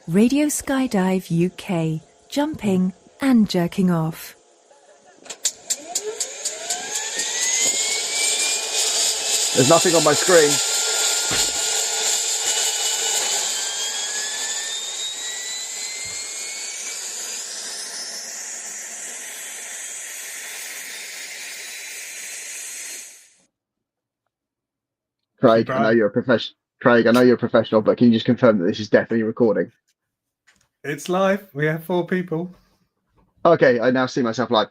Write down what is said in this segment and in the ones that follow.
Radio Skydive UK, jumping and jerking off. There's nothing on my screen. Craig, I know you're a professional, but can you just confirm that this is definitely recording? It's live. We have 4 people. Okay, I now see myself live.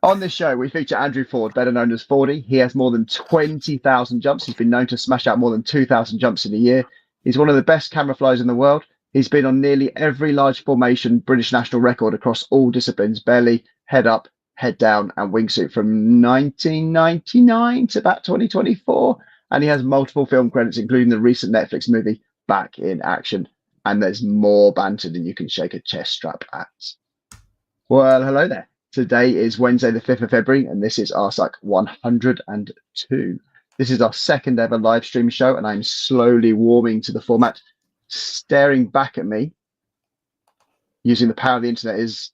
On this show, we feature Andrew Ford, better known as Fordy. He has more than 20,000 jumps. He's been known to smash out more than 2,000 jumps in a year. He's one of the best camera flyers in the world. He's been on nearly every large formation British national record across all disciplines: belly, head up, head down, and wingsuit from 1999 to about 2024. And he has multiple film credits, including the recent Netflix movie Back in Action. And there's more banter than you can shake a chest strap at. Well, hello there. Today is Wednesday, the 5th of February, and this is RSUC 102. This is our second ever live stream show, and I'm slowly warming to the format. Staring back at me using the power of the internet is,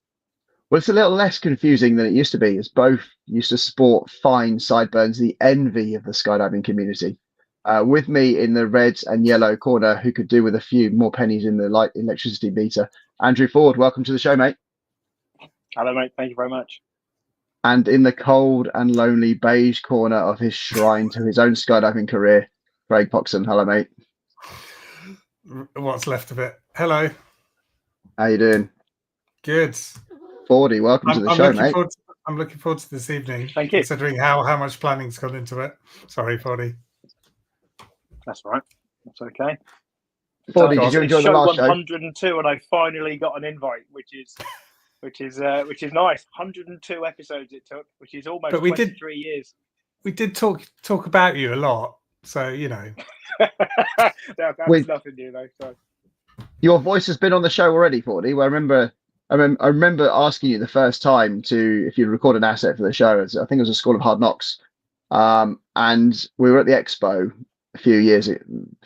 well, it's a little less confusing than it used to be, as both used to sport fine sideburns, the envy of the skydiving community. With me in the red and yellow corner, who could do with a few more pennies in the light electricity meter, Andrew Ford. Welcome to the show, mate. Hello, mate. Thank you very much. And in the cold and lonely beige corner of his shrine to his own skydiving career, Craig Poxon. Hello, mate. What's left of it? Hello. How you doing? Good. Fordy, welcome to the show, mate. I'm looking forward to this evening. Thank you. Considering how much planning's gone into it. Sorry, Fordy. That's right. That's okay. Fordy, did you enjoy the last show? 102, and I finally got an invite, which is nice. 102 episodes it took, which is almost 23 years. We did talk about you a lot, so you know. That's nothing new though. So. Your voice has been on the show already, Fordy. Well, I remember asking you the first time if you'd record an asset for the show. I think it was a School of Hard Knocks, and we were at the expo a few years,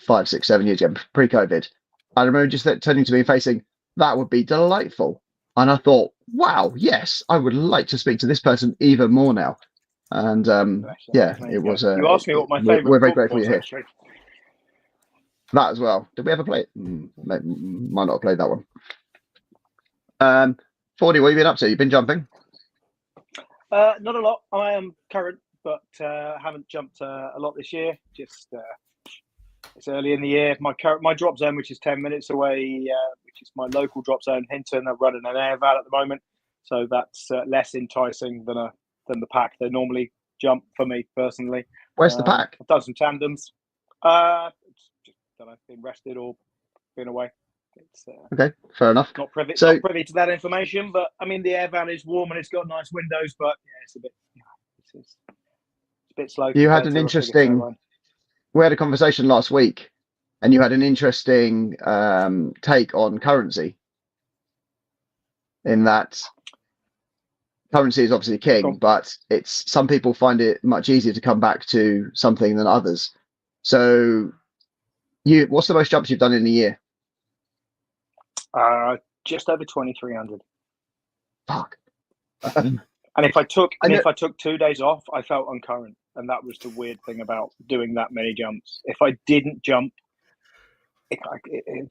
5, 6, 7 years ago, pre-COVID. I remember just turning to me and facing, that would be delightful. And I thought, wow, yes, I would like to speak to this person even more now. And yeah, it was. You asked me what my favorite. We're very grateful you're here. Actually. That as well. Did we ever play it? Might not have played that one. Fordy, what have you been up to? You've been jumping? Not a lot. I am current, but haven't jumped a lot this year. Just it's early in the year. My drop zone, which is 10 minutes away, which is my local drop zone, Hinton. I'm running an air val at the moment, so that's less enticing than the pack they normally jump for me personally. Where's the pack? I've done some tandems. That I've been rested or been away. It's, okay, fair enough. Not privy to that information, but I mean the air van is warm and it's got nice windows, but yeah, it's a bit. It's a bit slow. You had an interesting. We had a conversation last week, and you had an interesting take on currency. In that, currency is obviously king, but some people find it much easier to come back to something than others. So, what's the most jumps you've done in a year? Just over 2,300. Fuck. And if I took 2 days off, I felt uncurrent, and that was the weird thing about doing that many jumps. If I didn't jump, it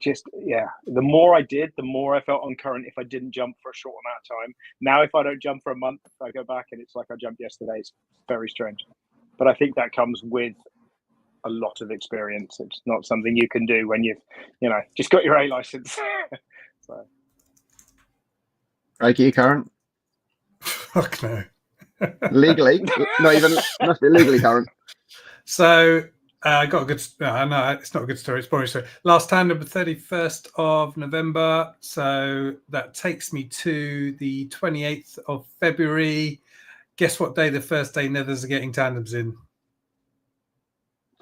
just the more I did, the more I felt uncurrent. If I didn't jump for a short amount of time, now if I don't jump for a month, I go back and it's like I jumped yesterday. It's very strange, but I think that comes with a lot of experience. It's not something you can do when you've just got your A license. So. Are you current? Fuck no. Legally, not even. Must be legally current. So I got a good. No, it's not a good story. It's a boring story. Last tandem, the 31st of November. So that takes me to the 28th of February. Guess what day the first day Nethers are getting tandems in?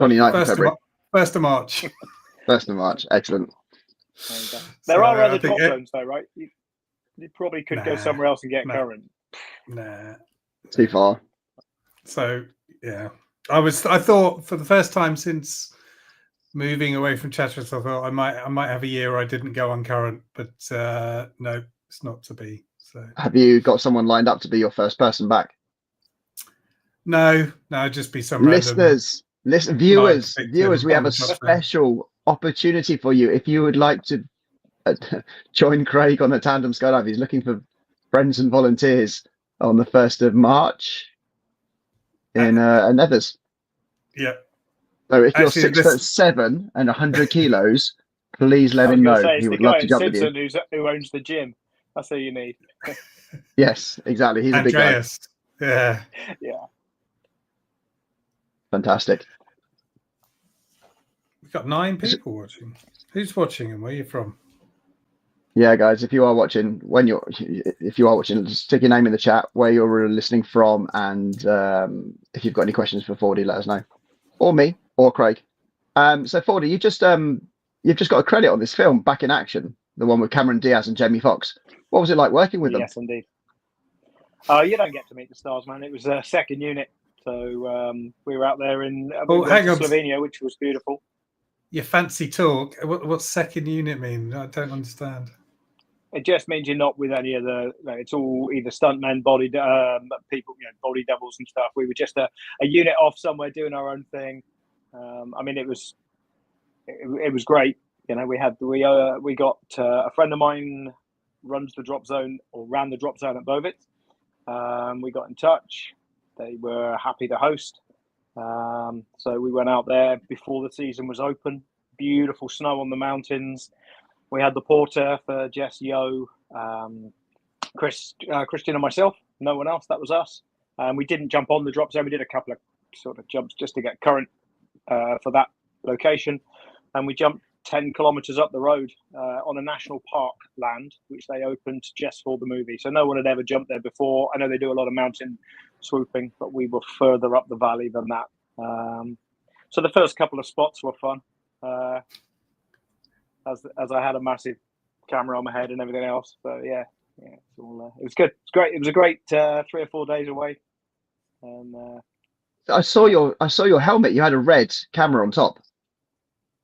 29th of February. 1st of March. 1st of March. Excellent. There are other drop zones, though, right? You probably could go somewhere else and get current. Nah. Too far. So yeah, I thought for the first time since moving away from Chatteris, I thought I might have a year where I didn't go on current, but no, it's not to be. So Have you got someone lined up to be your first person back? no, just be some Listeners, viewers, we have a drop special opportunity for you. If you would like to join Craig on the tandem skydive, he's looking for friends and volunteers on the 1st of March in Nethers. Yeah. So if you're Actually, 6'7" and 100 kilos, please let him know. He would love to jump with you. Who owns the gym? That's who you need. Yes, exactly. He's Andreas. a big guy. Yeah. Fantastic. We've got 9 people watching. Who's watching and where are you from? Yeah, guys, if you are watching, just stick your name in the chat, where you're listening from, and if you've got any questions for Fordy, let us know, or me, or Craig. So Fordy, you've just got a credit on this film, Back in Action, the one with Cameron Diaz and Jamie Foxx. What was it like working with them? Yes, indeed. You don't get to meet the stars, man. It was a second unit, so we were out there in Slovenia, which was beautiful. Your fancy talk. What's second unit mean? I don't understand. It just means you're not with any of the. It's all either stuntmen, body people, body doubles and stuff. We were just a unit off somewhere doing our own thing. I mean, it was great. We got a friend of mine runs the drop zone or ran the drop zone at Bovitz. We got in touch. They were happy to host. So we went out there before the season was open. Beautiful snow on the mountains. We had the porter for Jess, Yo, Christian and myself. No one else. That was us. We didn't jump on the drop zone. We did a couple of sort of jumps just to get current for that location. And we jumped 10 kilometers up the road on a national park land, which they opened just for the movie. So no one had ever jumped there before. I know they do a lot of mountain swooping, but we were further up the valley than that. So the first couple of spots were fun. As I had a massive camera on my head and everything else. So yeah, it was good. It's great. It was a great 3 or 4 days away. And I saw your helmet. You had a red camera on top.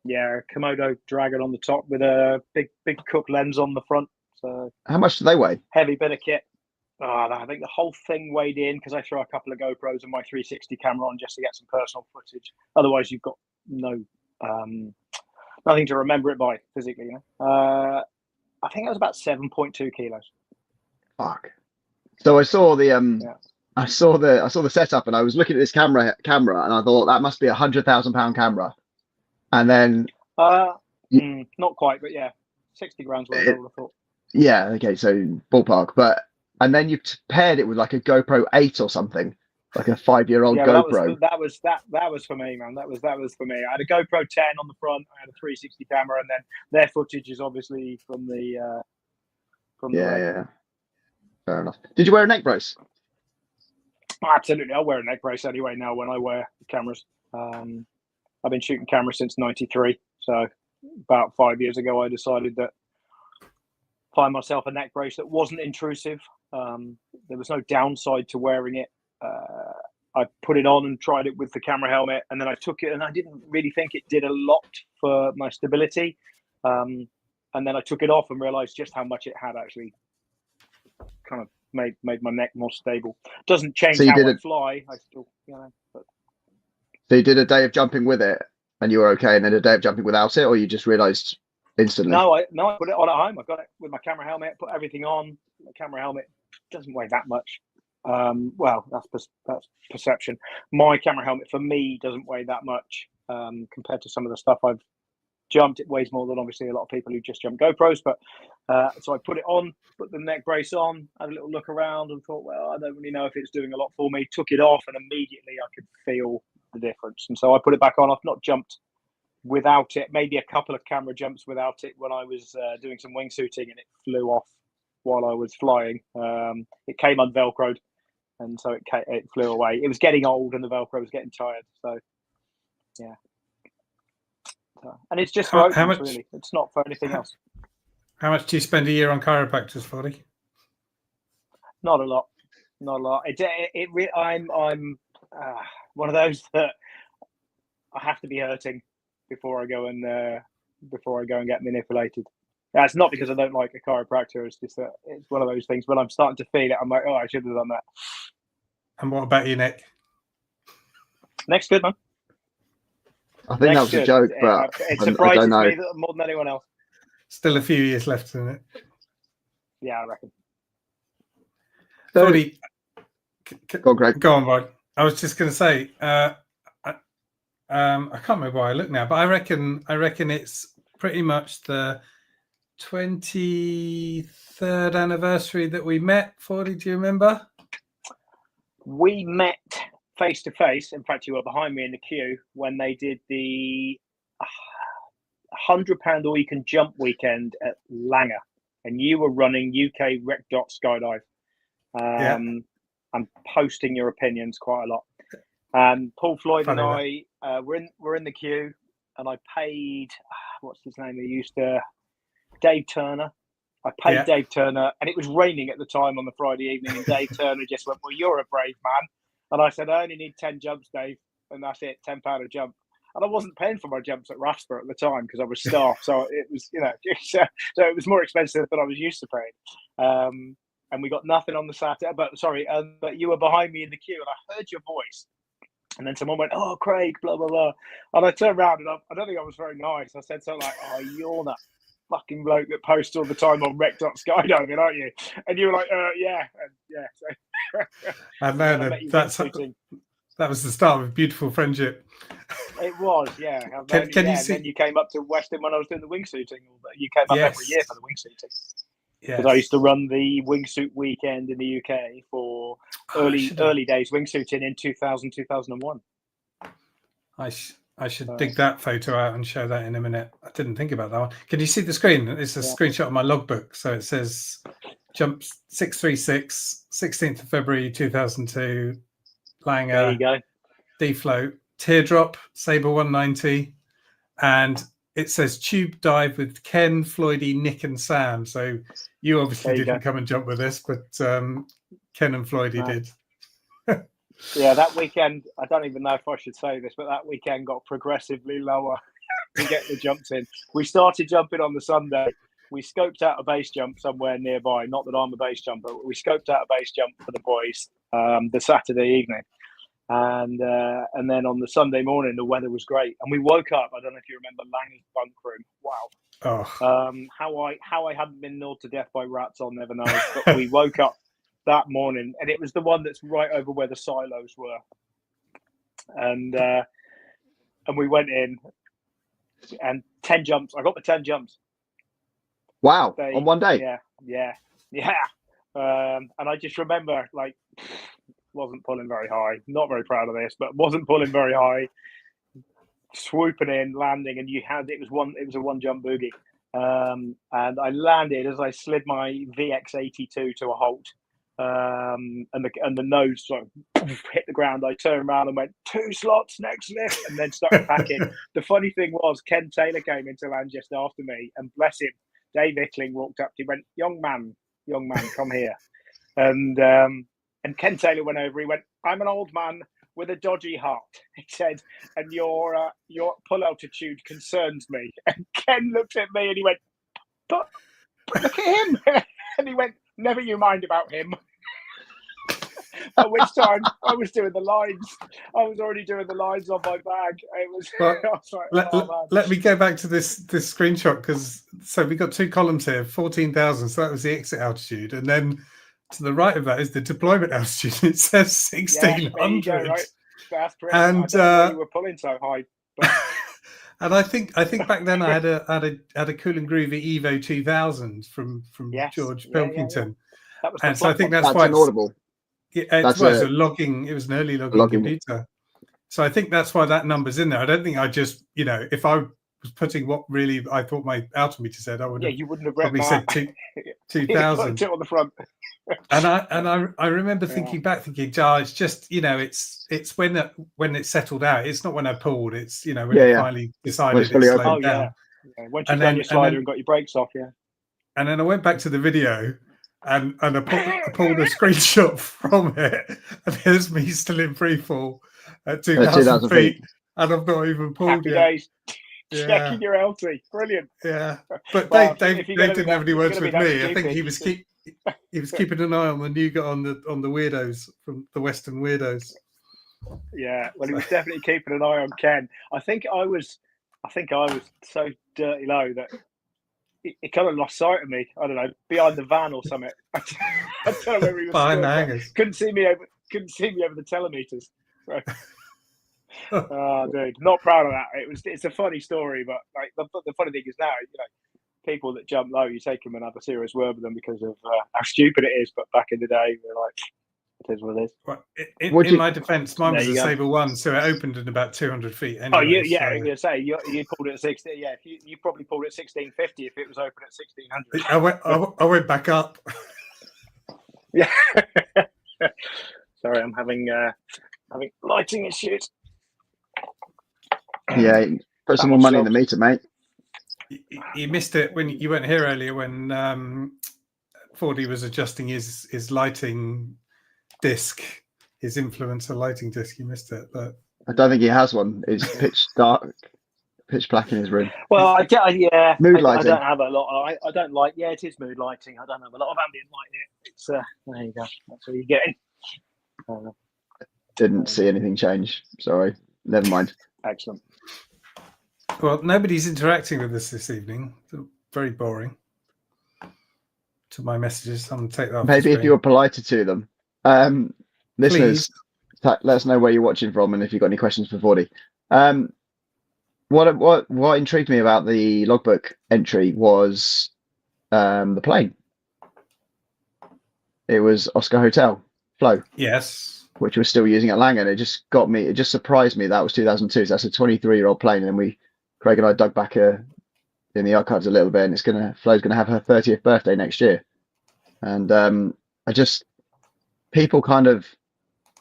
Yeah, Komodo Dragon on the top with a big Cook lens on the front. So how much do they weigh? Heavy bit of kit. I think the whole thing weighed in because I threw a couple of GoPros and my 360 camera on just to get some personal footage. Otherwise, you've got nothing to remember it by physically. I think it was about 7.2 kilos. Fuck. So I saw the I saw the setup and I was looking at this camera and I thought that must be £100,000 camera. And then not quite, but yeah, 60 grams worth. I would have thought. Yeah, okay, so ballpark, and then you paired it with like a GoPro 8 or something, like a 5-year-old GoPro. That was for me, man. That was for me. I had a GoPro 10 on the front. I had a 360 camera, and then their footage is obviously from the yeah. Fair enough. Did you wear a neck brace? Absolutely, I wear a neck brace anyway now when I wear cameras. I've been shooting cameras since '93, so about 5 years ago, I decided that find myself a neck brace that wasn't intrusive. There was no downside to wearing it. I put it on and tried it with the camera helmet, and then I took it, and I didn't really think it did a lot for my stability. And then I took it off and realized just how much it had actually kind of made my neck more stable. Doesn't change how I fly. I still, but. So you did a day of jumping with it and you were okay, and then a day of jumping without it, or you just realized instantly? No, I put it on at home. I got it with my camera helmet, put everything on. The camera helmet doesn't weigh that much. Well, that's perception. My camera helmet for me doesn't weigh that much compared to some of the stuff I've jumped. It weighs more than obviously a lot of people who just jump GoPros. But so I put it on, put the neck brace on, had a little look around and thought, well, I don't really know if it's doing a lot for me. Took it off and immediately I could feel the difference. And so I put it back on. I've not jumped without it, maybe a couple of camera jumps without it when I was doing some wingsuiting and it flew off while I was flying. It came unvelcroed and so it flew away. It was getting old and the Velcro was getting tired. So, yeah. And it's just for opens, really. It's not for anything else. How much do you spend a year on chiropractors, Fordy? Not a lot. I'm one of those that I have to be hurting before I go and get manipulated. That's not because I don't like a chiropractor. It's just that it's one of those things. When I'm starting to feel it, I'm like, oh, I should have done that. And what about you, Nick? Next, good man. I think that was a joke, but it I surprises don't know. me more than anyone else. Still a few years left in it. Yeah, I reckon. So, Fordy, go on, Greg. go on, Rod. I was just going to say, I can't remember where I look now, but I reckon it's pretty much the 23rd anniversary that we met. Fordy, do you remember? We met face to face. In fact, you were behind me in the queue when they did the £100 all you can jump weekend at Langer, and you were running UK Rec Dot Skydive. I'm posting your opinions quite a lot. Paul Floyd and I we're in the queue, and I paid what's his name? He used to Dave Turner. I paid Dave Turner, and it was raining at the time on the Friday evening, and Dave Turner just went, "Well, you're a brave man." And I said, "I only need 10 jumps, Dave, and that's it, £10 a jump." And I wasn't paying for my jumps at Rathsper at the time because I was staff, so it was, so it was more expensive than I was used to paying. And we got nothing on the Saturday. But you were behind me in the queue, and I heard your voice. And then someone went, "Oh, Craig, blah blah blah," and I turned around, and I don't think I was very nice. I said something like, "Oh, you're that fucking bloke that posts all the time on Rec Dot Skydiving, aren't you?" And you were like, "Yeah, and yeah." So, and then that was the start of a beautiful friendship. It was, yeah. Can you see? And then you came up to Weston when I was doing the wingsuiting. You came up every year for the wingsuiting. Because I used to run the wingsuit weekend in the UK for early days wingsuiting in 2000, 2001. I should dig that photo out and show that in a minute. I didn't think about that one. Can you see the screen? It's a screenshot of my logbook. So it says jump 636, 16th of February 2002, Langer. There you go. D-float, teardrop, Sabre 190, and it says tube dive with Ken, Floydy, Nick, and Sam. So you obviously didn't come and jump with us, but Ken and Floydy did. Yeah, that weekend, I don't even know if I should say this, but that weekend got progressively lower to get the jumps in. We started jumping on the Sunday. We scoped out a base jump somewhere nearby. Not that I'm a base jumper, but we scoped out a base jump for the boys the Saturday evening. And then on the Sunday morning, the weather was great. And we woke up, I don't know if you remember Lang's bunk room. Wow. Oh. How I hadn't been gnawed to death by rats, I'll never know. But we woke up that morning, and it was the one that's right over where the silos were. And we went in, and 10 jumps. I got the 10 jumps. Wow, on one day? Yeah. And I just remember, wasn't pulling very high. Not very proud of this, but wasn't pulling very high. Swooping in, landing, and it was a one jump boogie. And I landed as I slid my VX82 to a halt. And the nose sort of hit the ground. I turned around and went 2 slots, next lift, and then started packing. The funny thing was, Ken Taylor came into land just after me, and bless him, Dave Ickling walked up. He went, young man, come here." And Ken Taylor went over. He went, "I'm an old man with a dodgy heart," he said, "and your pull altitude concerns me." And Ken looked at me and he went, but look at him. And he went, "Never you mind about him." At which time I was doing the lines. I was already doing the lines on my bag. It was. Well, I was like, let me go back to this screenshot, because we got 2 columns here, 14,000. So that was the exit altitude, and then to the right of that is the deployment altitude. It says 1,600. Yeah, right? That's pretty. And I don't know why you were pulling so high. But... And I think back then I had a Cool and Groovy Evo 2000 from George Pilkington. That was and so I think that's why it's audible. It was an early logging computer. So I think that's why that number's in there. I don't think I just, if I was putting what really I thought my altimeter said, I would have, you wouldn't have probably said 2,000. on the front. and I remember thinking back, it's just, it's when it settled out. It's not when I pulled. It's when it finally decided it slowed down. Yeah. Once you've done your slider and got your brakes off, And then I went back to the video. And I pulled a screenshot from it, and there's me still in free fall at 2,000 feet, and I've not even pulled Happy yet. days. checking your LT. Brilliant. Yeah, but Well, Dave if you're gonna didn't be have any words gonna be with that me. I think stupid, he you was should- he was keeping an eye on the new guy on the weirdos from the Western weirdos. Yeah, well, he was definitely keeping an eye on Ken. I think I was so dirty low that he kind of lost sight of me. I don't know, behind the van or something. I don't know where he was Behind the stood, but hangers. couldn't see me over the telemeters. So, oh, dude, not proud of that. It's a funny story, but like the funny thing is now, people that jump low, you take them and have a serious word with them because of how stupid it is. But back in the day, we're like, it is what it is. Well, in my defence, mine was There a you go. Sabre 1, so it opened at about 200 feet. Anyway, Oh, yeah, so- I was going to say you pulled it at 16. Yeah, you probably pulled it at 1650 if it was open at 1600. I went back up. Yeah. Sorry, I'm having lighting issues. Yeah, put some more money in the meter, mate. You missed it when you weren't here earlier when Fordy was adjusting his lighting disc, his influencer lighting disc. You missed it, but I don't think he has one. It's pitch dark, pitch black in his room. Well, Mood I lighting. don't have a lot. I don't like. Yeah, it is mood lighting. I don't have a lot of ambient lighting. It's there you go. That's what you're getting. Didn't see anything change. Sorry. Never mind. Excellent. well, nobody's interacting with us this evening. So very boring. To my messages, I'm gonna take that off the Maybe if screen. you were politer to them. Listeners, let us know where you're watching from and if you've got any questions for Fordy. What intrigued me about the logbook entry was the plane. It was Oscar Hotel Flow, Yes. which we're still using at Langen. It just surprised me that was 2002. So that's a 23-year-old plane, and Craig and I dug back in the archives a little bit, and Flo's gonna have her 30th birthday next year, and I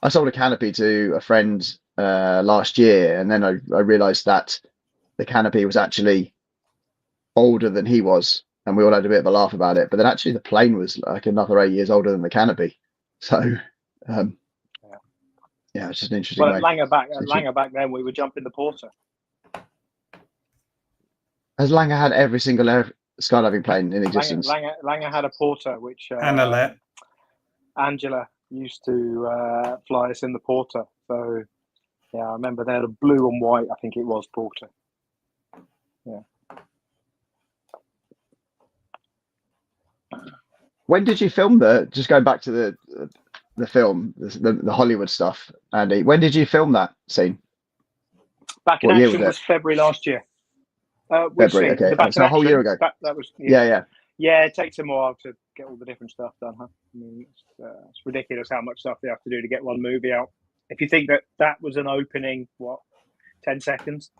sold a canopy to a friend last year, and then I realised that the canopy was actually older than he was, and we all had a bit of a laugh about it. But then actually the plane was like another 8 years older than the canopy. So yeah, it's just an interesting. Well, at Langer back then, we were jumping the Porter. Has Langer had every single skydiving plane in existence? Langer had a Porter, which Annalette. Angela used to fly us in the Porter. So yeah, I remember they had a blue and white. I think it was Porter. Yeah. When did you film just going back to the film, the Hollywood stuff, Andy? When did you film that scene? Back in What year Action was it? was February last year. February, okay. The Back So in a whole Action, year ago. that was Yeah. Yeah, it takes a while to get all the different stuff done, huh? I mean, it's ridiculous how much stuff they have to do to get one movie out. If you think that was an opening, 10 seconds?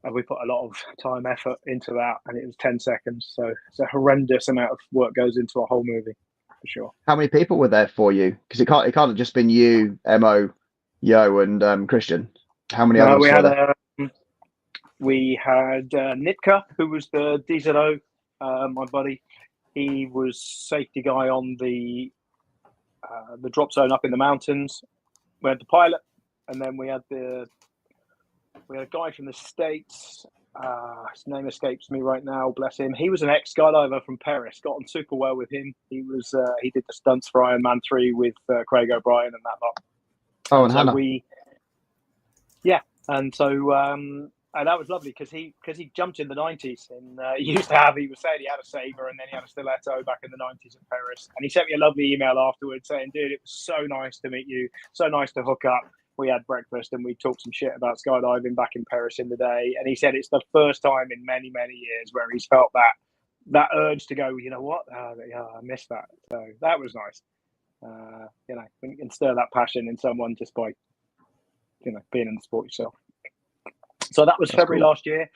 And we put a lot of time, effort into that, and it was 10 seconds. So it's a horrendous amount of work goes into a whole movie, for sure. How many people were there for you? Because it can't have just been you, Mo, Yo, and Christian. How many others? We had Nitka, who was the DZO, my buddy. He was safety guy on the drop zone up in the mountains. We had the pilot, and then we had a guy from the States. His name escapes me right now. Bless him. He was an ex-skydiver from Paris. Got on super well with him. He did the stunts for Iron Man 3 with Craig O'Brien and that lot. Oh, and so Hannah. And that was lovely because he jumped in the 90s, and he was saying he had a Sabre and then he had a Stiletto back in the 90s in Paris. And he sent me a lovely email afterwards saying, dude, it was so nice to meet you, so nice to hook up. We had breakfast and we talked some shit about skydiving back in Paris in the day. And he said it's the first time in many, many years where he's felt that urge to go, you know what? I missed that. So that was nice. When you can stir that passion in someone just by, being in the sport yourself. So that was That's February cool. last year.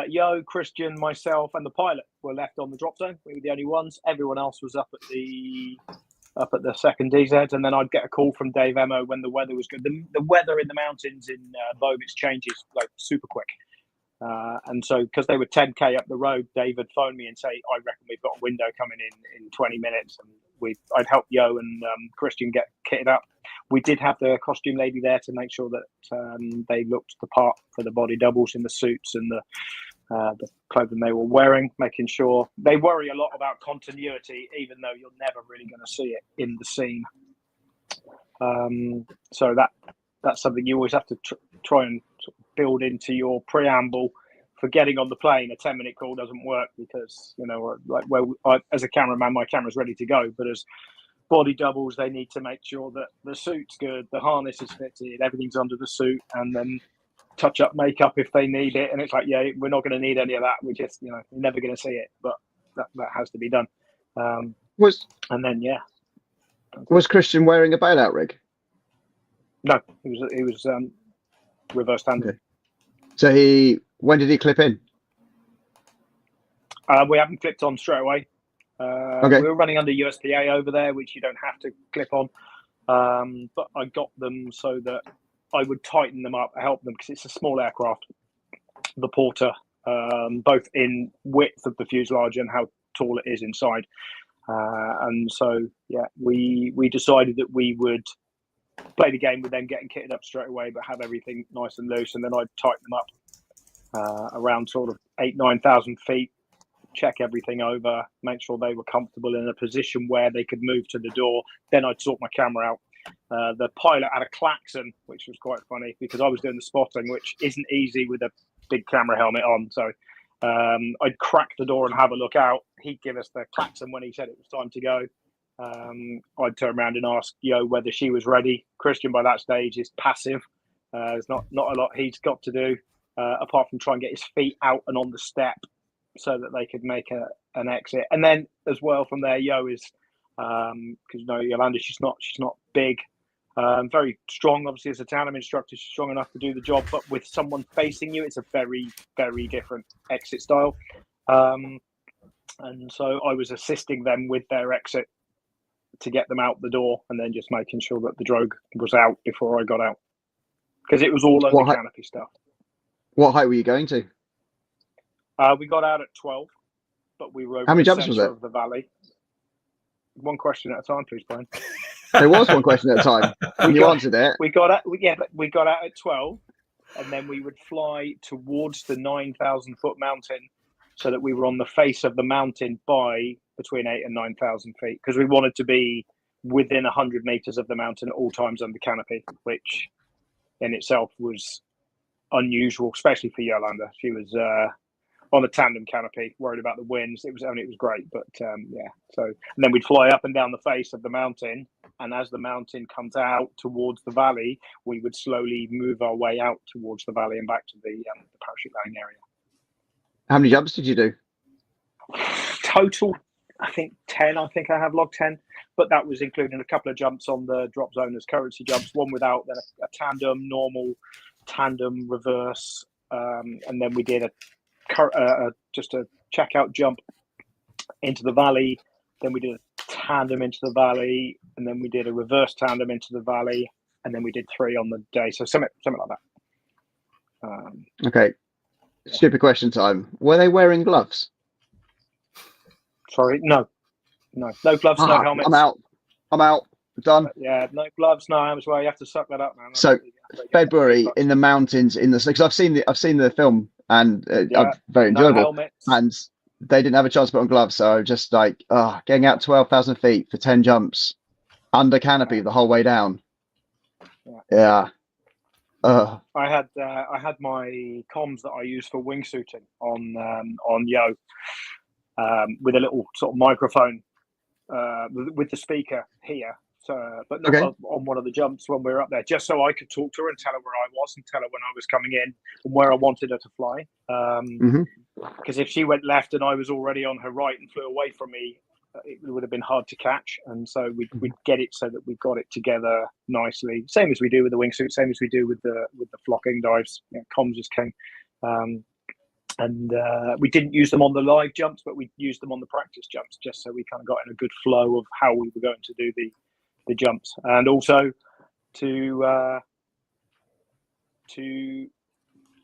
Yo, Christian, myself, and the pilot were left on the drop zone. We were the only ones. Everyone else was up at the second DZ, and then I'd get a call from Dave Emo when the weather was good. The weather in the mountains in Bomis changes like super quick, and so because they were 10k up the road, Dave would phone me and say, "I reckon we've got a window coming in 20 minutes," and I'd help Yo and Christian get kitted up. We did have the costume lady there to make sure that they looked the part for the body doubles in the suits and the clothing they were wearing, making sure they worry a lot about continuity, even though you're never really going to see it in the scene. So that's something you always have to try and build into your preamble for getting on the plane. A 10-minute call doesn't work because, as a cameraman, my camera's ready to go, but as body doubles, they need to make sure that the suit's good, the harness is fitted, everything's under the suit, and then touch up makeup if they need it. And it's like, yeah, we're not going to need any of that. We just, you're never going to see it, but that has to be done. Was Christian wearing a bailout rig? No, he was reverse tandem. Okay. So when did he clip in? We haven't clipped on straight away. Okay. We were running under USPA over there, which you don't have to clip on. But I got them so that I would tighten them up, help them, because it's a small aircraft. The porter, both in width of the fuselage and how tall it is inside. And so, we decided that we would play the game with them getting kitted up straight away, but have everything nice and loose. And then I'd tighten them up around sort of 8,000-9,000 feet, check everything over, make sure they were comfortable in a position where they could move to the door. Then I'd sort my camera out. The pilot had a klaxon, which was quite funny because I was doing the spotting, which isn't easy with a big camera helmet on. So I'd crack the door and have a look out. He'd give us the klaxon when he said it was time to go. I'd turn around and ask Yo whether she was ready. Christian by that stage is passive. There's not a lot he's got to do apart from try and get his feet out and on the step so that they could make an exit. And then as well from there, Yo is because Yolanda, she's not big, very strong. Obviously, as a tandem instructor, she's strong enough to do the job. But with someone facing you, it's a very, very different exit style. And so I was assisting them with their exit to get them out the door, and then just making sure that the drogue was out before I got out, because it was all under canopy stuff. What height were you going to? We got out at 12, but we were over How many the jumps was it? of the valley. One question at a time, please, Brian. There was one question at a time. You answered it. We got out at 12, and then we would fly towards the 9,000-foot mountain, so that we were on the face of the mountain by between 8,000 and 9,000 feet, because we wanted to be within 100 meters of the mountain at all times under canopy, which in itself was unusual, especially for Yolanda. She was on a tandem canopy, worried about the winds. It was great, but So, and then we'd fly up and down the face of the mountain, and as the mountain comes out towards the valley, we would slowly move our way out towards the valley and back to the parachute landing area. How many jumps did you do? Total, I think 10. I think I have logged 10, but that was including a couple of jumps on the drop zone as currency jumps, one without, then a tandem, normal, tandem, reverse, and then we did just a checkout jump into the valley. Then we did a tandem into the valley, and then we did a reverse tandem into the valley, and then we did 3 on the day. So something like that. Okay. Stupid question time. Were they wearing gloves? Sorry, no gloves, no helmets. I'm out. Done. Yeah, no gloves, no helmets. Well, you have to suck that up, man. So February in the mountains because I've seen the film and very enjoyable. No and they didn't have a chance to put on gloves, so I was just like, getting out 12,000 feet for 10 jumps under canopy the whole way down. Yeah. I had my comms that I use for wingsuiting on Yo, with a little sort of microphone with the speaker here. So, but not on one of the jumps when we were up there, just so I could talk to her and tell her where I was and tell her when I was coming in and where I wanted her to fly. Because if she went left and I was already on her right and flew away from me, it would have been hard to catch. And so we'd get it so that we got it together nicely, same as we do with the wingsuit, same as we do with the flocking dives. Comms is king. And we didn't use them on the live jumps, but we used them on the practice jumps, just so we kind of got in a good flow of how we were going to do the jumps, and also to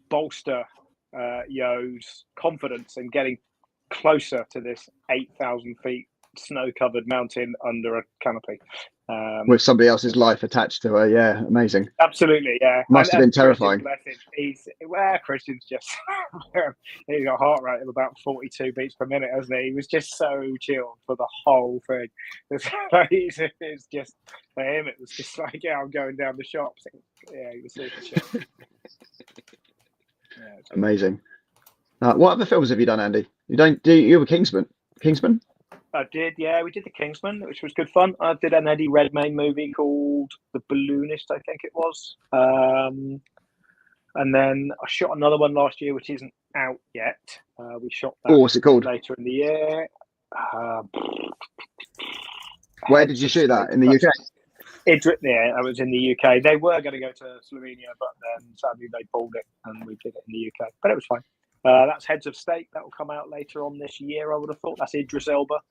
bolster Yo's confidence in getting closer to this 8,000 feet snow-covered mountain under a canopy. With somebody else's life attached to her. Yeah, amazing. Absolutely, yeah. Must have been terrifying. Christian's just he's got a heart rate of about 42 beats per minute, hasn't he? He was just so chilled for the whole thing. It's just for him. It was just like, yeah, I'm going down the shops. Yeah, he was super chill. Yeah, amazing. What other films have you done, Andy? You were Kingsman? I did, yeah. We did The Kingsman, which was good fun. I did an Eddie Redmayne movie called The Balloonist, I think it was. And then I shot another one last year, which isn't out yet. We shot that what's it called? later in the year. Where did you shoot that? In the UK? I was in the UK. They were going to go to Slovenia, but then sadly they pulled it, and we did it in the UK. But it was fine. That's Heads of State. That will come out later on this year, I would have thought. That's Idris Elba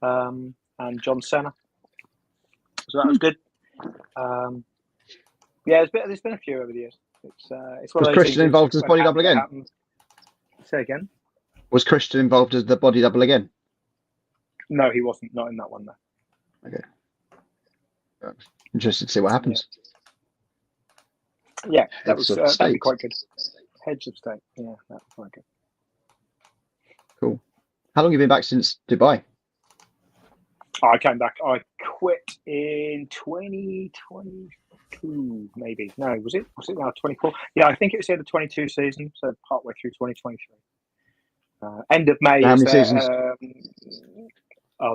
and John Cena. So that was good. Yeah, there's been a few over the years. It's one was of those Christian things involved as body double again? Say again? Was Christian involved as the body double again? No, he wasn't. Not in that one, though. Okay. Interested to see what happens. Yeah, that Heads was of State. quite good. Heads of State. Yeah, that was quite good. Cool. How long have you been back since Dubai? I came back. I quit in 2022, maybe. No, was it now 24? Yeah, I think it was the end of 22 season, so partway through 2023. End of May. How many seasons?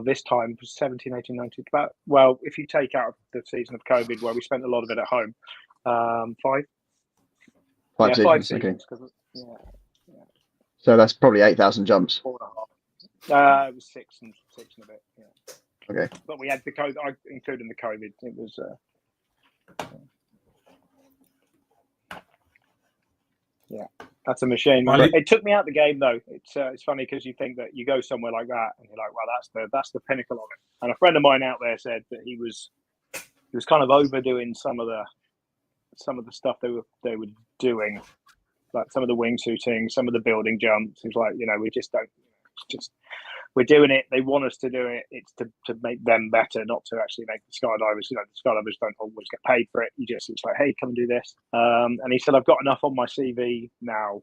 This time was 17, 18, 19. About, well, if you take out the season of COVID where we spent a lot of it at home, 5. Five seasons. Okay. So that's probably 8,000 jumps. 4.5. It was 6 and a bit. Yeah. Okay. But we had the COVID, including the COVID. It was. Yeah, that's a machine. It took me out the game though. It's funny because you think that you go somewhere like that and you're like, well, that's the pinnacle of it. And a friend of mine out there said that he was kind of overdoing some of the stuff they were doing, like some of the wingsuiting, some of the building jumps. It's like, we just don't. We're doing it. They want us to do it. It's to make them better, not to actually make the skydivers. The skydivers don't always get paid for it. It's like, hey, come and do this. And he said, I've got enough on my CV now.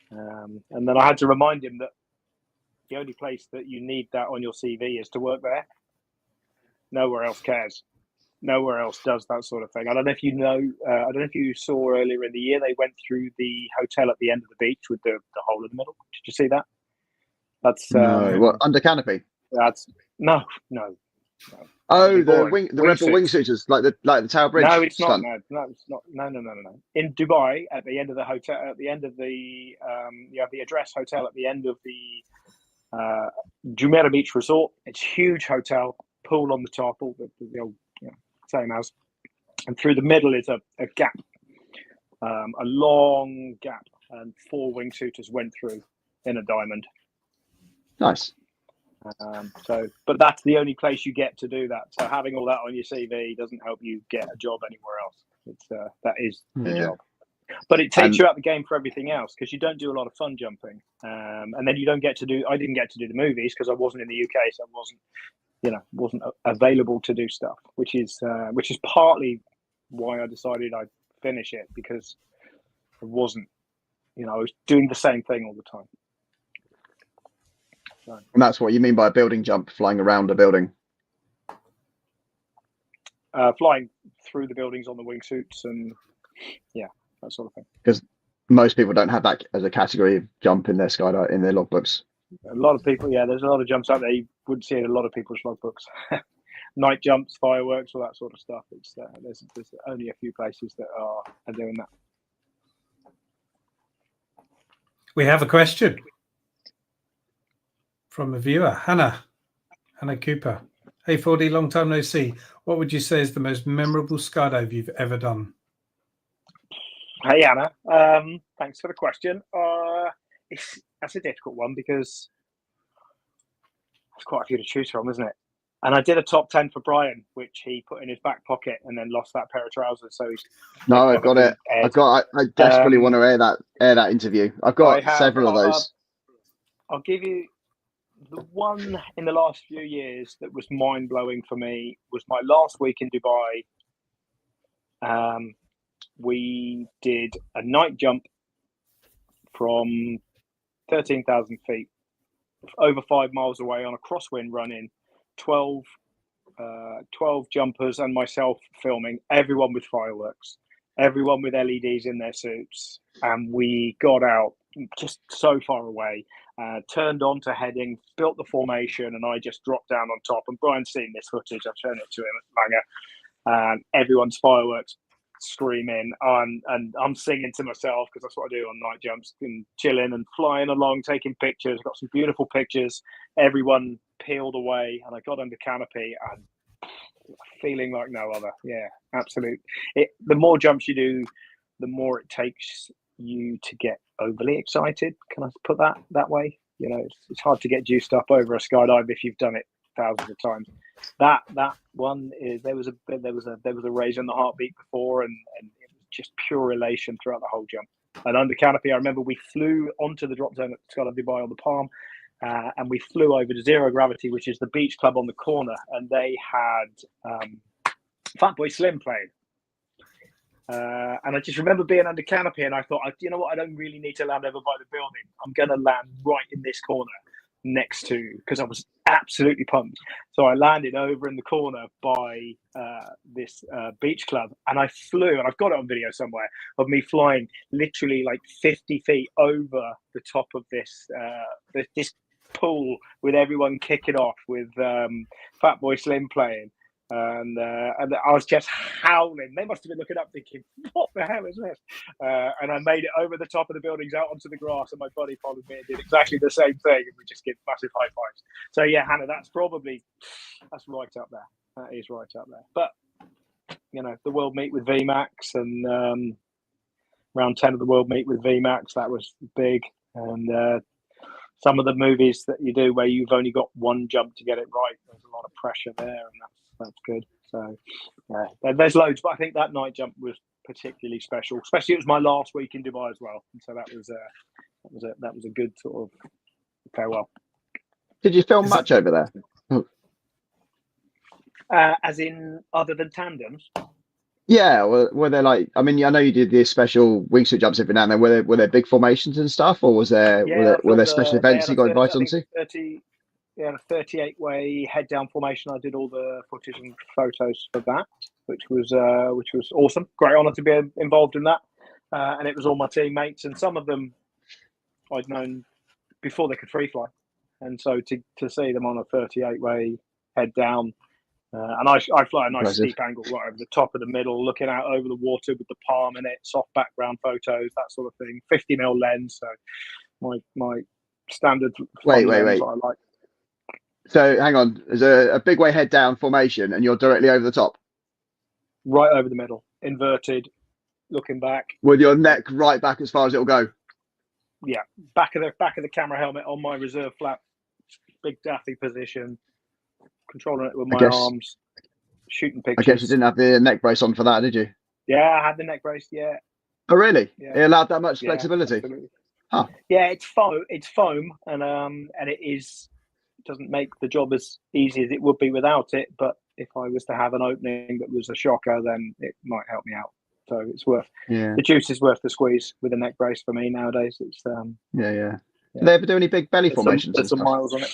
And then I had to remind him that the only place that you need that on your CV is to work there. Nowhere else cares. Nowhere else does that sort of thing. I don't know if you know. I don't know if you saw earlier in the year they went through the hotel at the end of the beach with the hole in the middle. Did you see that? That's no. What, under canopy? That's no. Oh, the Rebel wingsuiters, like the Tower Bridge. No, it's not. Stunt. No, it's not. No. In Dubai, at the end of the hotel, at the end of the you have the address hotel at the end of the Jumeirah Beach Resort. It's a huge hotel, pool on the top, all the old same as, and through the middle is a gap, a long gap, and 4 wingsuiters went through in a diamond. Nice. But that's the only place you get to do that. So having all that on your CV doesn't help you get a job anywhere else. It's that is the job. But it takes you out the game for everything else because you don't do a lot of fun jumping, and then you don't get to do. I didn't get to do the movies because I wasn't in the UK, so I wasn't available to do stuff. Which is partly why I decided I'd finish it because I wasn't. I was doing the same thing all the time. And that's what you mean by a building jump, flying around a building. Flying through the buildings on the wingsuits and that sort of thing. Because most people don't have that as a category of jump in their logbooks. A lot of people, there's a lot of jumps out there you wouldn't see in a lot of people's logbooks. Night jumps, fireworks, all that sort of stuff. It's there's only a few places that are doing that. We have a question from a viewer, Hannah Cooper. Hey, Fordy, long time no see. What would you say is the most memorable skydive you've ever done? Hey, Anna. Thanks for the question. That's a difficult one because there's quite a few to choose from, isn't it? And I did a top 10 for Brian, which he put in his back pocket and then lost that pair of trousers. So no, I've got it. I desperately want to air that interview. I've got several of those. I'll give you The one in the last few years that was mind blowing for me was my last week in Dubai. We did a night jump from 13,000 feet over 5 miles away on a crosswind run-in. 12 jumpers and myself filming, everyone with fireworks, everyone with LEDs in their suits, and we got out just so far away, turned on to heading, built the formation, and I just dropped down on top. And Brian's seen this footage, I've shown it to him at Langer, and everyone's fireworks screaming, and I'm singing to myself because that's what I do on night jumps, and chilling and flying along, taking pictures. Got some beautiful pictures. Everyone peeled away, and I got under canopy and feeling like no other. Yeah, absolute. The more jumps you do, the more it takes you to get overly excited. Can I put that way? You know, it's hard to get juiced up over a skydive if you've done it thousands of times. That one is there was a raise in the heartbeat before, and it was just pure elation throughout the whole jump. And under canopy, I remember we flew onto the drop zone at Skydive Dubai on the Palm, and we flew over to Zero Gravity, which is the beach club on the corner, and they had Fatboy Slim playing. And I just remember being under canopy, and I thought, you know what, I don't really need to land over by the building. I'm going to land right in this corner next to, because I was absolutely pumped. So I landed over in the corner by this beach club, and I flew, and I've got it on video somewhere, of me flying literally like 50 feet over the top of this pool with everyone kicking off with Fatboy Slim playing. And I was just howling. They must have been looking up thinking, what the hell is this? And I made it over the top of the buildings out onto the grass, and my buddy followed me and did exactly the same thing, and we just give massive high fives. So yeah, Hannah, that's right up there. That is right up there. But you know, the world meet with VMAX, and round 10 of the world meet with VMAX, that was big. And some of the movies that you do where you've only got one jump to get it right, there's a lot of pressure there, and that's good. So yeah, there's loads, but I think that night jump was particularly special. Especially it was my last week in Dubai as well, and so that was a good sort of farewell. Did you film much over there? As in, other than tandems? Yeah, were there like? I mean, I know you did these special wingsuit jumps every now and then. Were there big formations and stuff, or was there were there special events you got invited onto? Yeah, a 38-way head down formation. I did all the footage and photos for that, which was awesome. Great honour to be involved in that, and it was all my teammates, and some of them I'd known before they could free fly, and so to see them on a 38-way head down. And I fly a nice steep angle right over the top of the middle, looking out over the water with the palm in it, soft background photos, that sort of thing. 50mm lens, so my standard. Wait. I like. So hang on, there's a big way head down formation, and you're directly over the top. Right over the middle, inverted, looking back. With your neck right back as far as it'll go. Yeah, back of the camera helmet on my reserve flap, big daffy position. Controlling it with my arms, shooting pictures. I guess you didn't have the neck brace on for that, did you? Yeah, I had the neck brace. Yeah. Oh, really? Yeah. It allowed that much flexibility. Absolutely. Huh. Yeah, it's foam, and it doesn't make the job as easy as it would be without it. But if I was to have an opening that was a shocker, then it might help me out. So it's worth the juice is worth the squeeze with a neck brace for me nowadays. It's yeah. Do they ever do any big belly formations? There's some miles on it.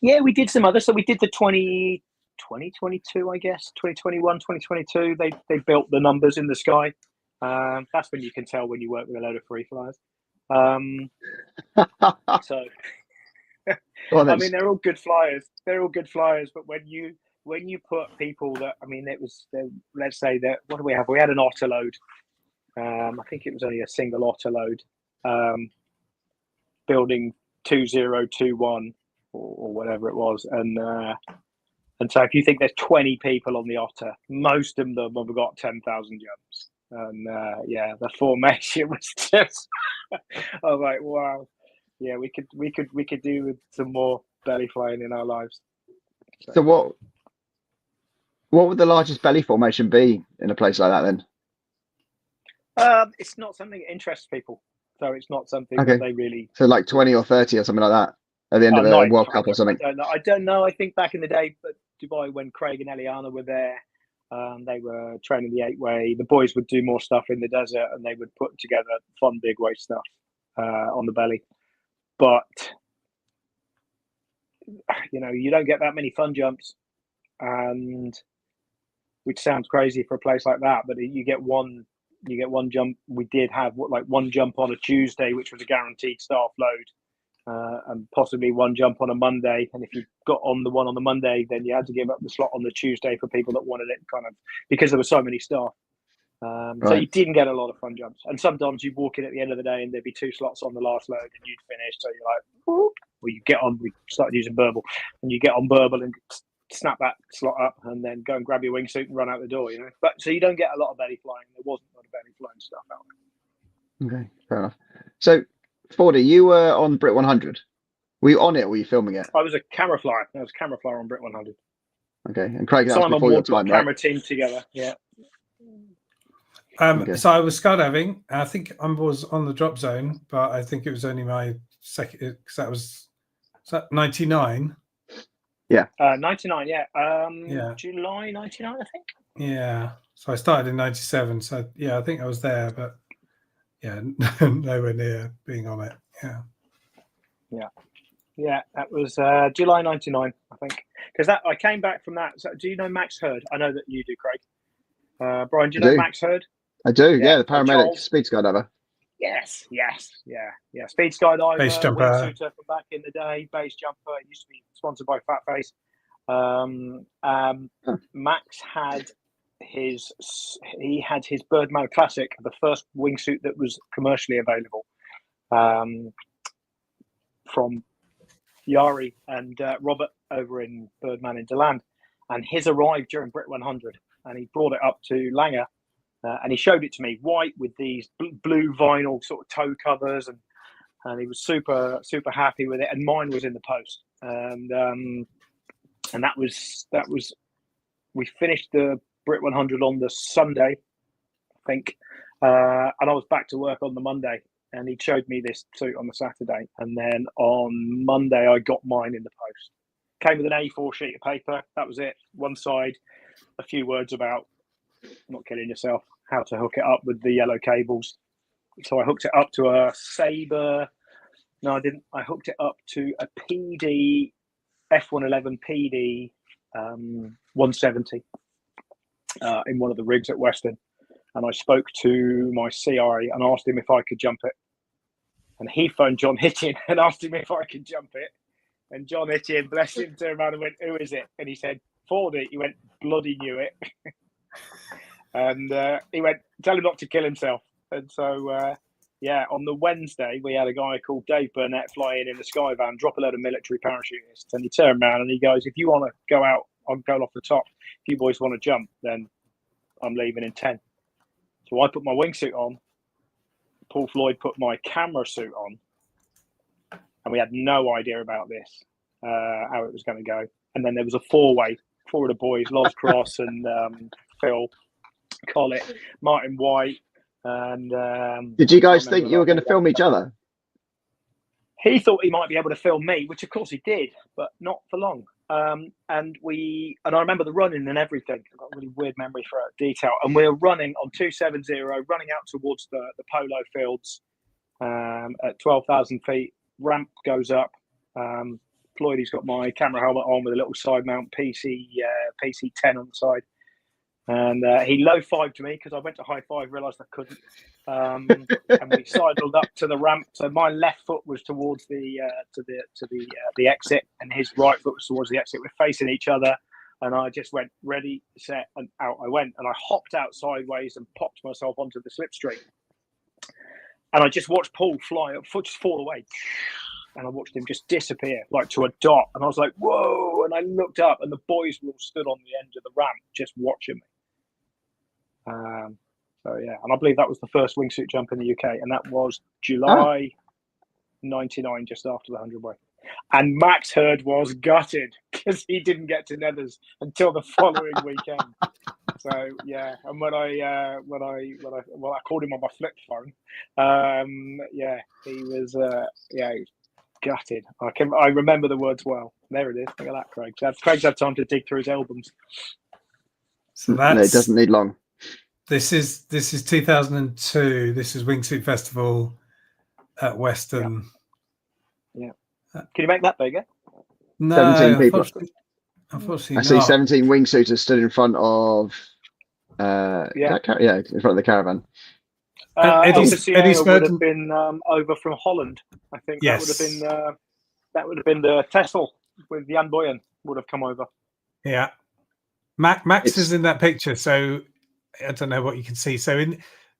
Yeah, we did some others. So we did the 2022, I guess, 2021, 2022. They built the numbers in the sky. That's when you can tell when you work with a load of free flyers. So, I mean, they're all good flyers. But when you put people that, I mean, let's say that, what do we have? We had an otter load. I think it was only a single otter load. Building 2021 or whatever it was, and so if you think there's 20 people on the otter, most of them have got 10,000 jumps, and the formation was just I was like, wow, yeah, we could do with some more belly flying in our lives. So what would the largest belly formation be in a place like that then? It's not something that interests people. So it's not something that they really... So like 20 or 30 or something like that? at the end of not a in World Cup or something? I don't know. I think back in the day, but Dubai, when Craig and Eliana were there, they were training the 8-way. The boys would do more stuff in the desert, and they would put together fun big weight stuff on the belly. But you don't get that many fun jumps, and which sounds crazy for a place like that, but you get one jump. We did have one jump on a Tuesday, which was a guaranteed staff load, and possibly one jump on a Monday. And if you got on the one on the Monday, then you had to give up the slot on the Tuesday for people that wanted it, kind of, because there were so many staff. So you didn't get a lot of fun jumps. And sometimes you'd walk in at the end of the day and there'd be 2 slots on the last load and you'd finish. So you're like, whoop. Well, you get on, we started using Burble, and you get on Burble and snap that slot up and then go and grab your wingsuit and run out the door, But so you don't get a lot of belly flying. There wasn't a lot of belly flying stuff out there. Okay, fair enough. So, Fordy, you were on Brit 100. Were you on it or were you filming it? I was a camera flyer. I was a camera flyer on Brit 100. Okay, and Craig, that was before your time, right? Camera team together, yeah. So I was skydiving. I think I was on the drop zone, but I think it was only my second, because that was 99. Yeah. 99, yeah. Yeah. July 99, I think. Yeah. So I started in 97. So yeah, I think I was there, but yeah, nowhere near being on it. Yeah. Yeah. Yeah, that was July 99, I think. Because I came back from that. So, do you know Max Hurd? I know that you do, Craig. Brian, do you know Max Hurd? I do, yeah, the paramedic, speed skydiver. Yes, yeah. Speed skydiver, base jumper, wingsuiter from back in the day, base jumper. It used to be sponsored by Fat Face. Max had his Birdman Classic, the first wingsuit that was commercially available, from Yari and Robert over in Birdman in Deland, and his arrived during Brit 100, and he brought it up to Langer. And he showed it to me, white with these blue vinyl sort of toe covers, and he was super happy with it. And mine was in the post, and that was we finished the Brit 100 on the Sunday, I think, and I was back to work on the Monday. And he showed me this suit on the Saturday, and then on Monday I got mine in the post. Came with an A4 sheet of paper. That was it. One side, a few words about not killing yourself, how to hook it up with the yellow cables. So I hooked it up to a Sabre. No, I didn't. I hooked it up to a PD, F111 PD 170 in one of the rigs at Western. And I spoke to my CRE and asked him if I could jump it. And he phoned John Hitchin and asked him if I could jump it. And John Hitchin, bless him, turned around and went, "Who is it?" And he said, "Fordy." He went, "Bloody knew it." And he went, "Tell him not to kill himself." And so, on the Wednesday, we had a guy called Dave Burnett fly in the Skyvan, drop a load of military parachutists. And he turned around and he goes, "If you want to go out, I'll go off the top. If you boys want to jump, then I'm leaving in 10. So I put my wingsuit on. Paul Floyd put my camera suit on. And we had no idea about this, how it was going to go. And then there was a 4-way, 4 of the boys, Loz Cross and Phil Collett, Martin White. And did you guys think you were going to film each other? He thought he might be able to film me, which of course he did, but not for long. And I remember the running and everything. I've got a really weird memory for detail. And we're running on 270, running out towards the polo fields at 12,000 feet. Ramp goes up. Floydy's got my camera helmet on with a little side mount PC 10 on the side. And he low-fived to me because I went to high five, realised I couldn't. And we sidled up to the ramp. So my left foot was towards the exit, and his right foot was towards the exit. We're facing each other, and I just went ready, set, and out I went. And I hopped out sideways and popped myself onto the slipstream. And I just watched Paul fly up, just fall away. And I watched him just disappear, like to a dot. And I was like, whoa! And I looked up, and the boys were all stood on the end of the ramp, just watching me. And I believe that was the first wingsuit jump in the UK, and that was July 99, just after the 100-way. And Max Hurd was gutted because he didn't get to Nethers until the following weekend. So yeah, and when I called him on my flip phone, he was gutted. I remember the words well. There it is. Look at that, Craig. Craig's had time to dig through his albums. So No, it doesn't need long. This is 2002. This is Wingsuit Festival at Western. Yeah. Can you make that bigger? No, 17 people. Unfortunately I see not. 17 wingsuiters stood in front of. Yeah. in front of the caravan. Eddie would Smurden have been over from Holland. I think Yes. that would have been the Tessel with Jan Boyen would have come over. Yeah. Max is in that picture, so I don't know what you can see. So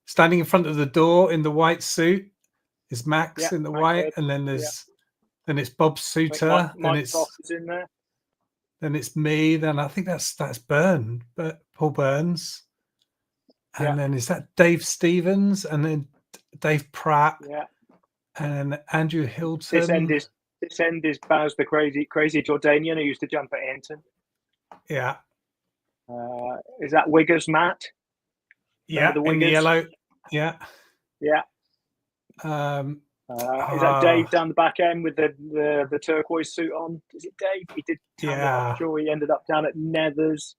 standing in front of the door in the white suit is Max in the white, and then then it's Bob Souter, Mike Frost is in there. Then it's me. Then I think that's Paul Burns, and then is that Dave Stevens, and then Dave Pratt, and Andrew Hilton. This end is Baz, the crazy Jordanian who used to jump at Hinton. Yeah. Is that Wiggers Matt? Yeah, in the yellow. Yeah. Yeah. Is that Dave down the back end with the turquoise suit on? Is it Dave? He did. I'm sure he ended up down at Nethers.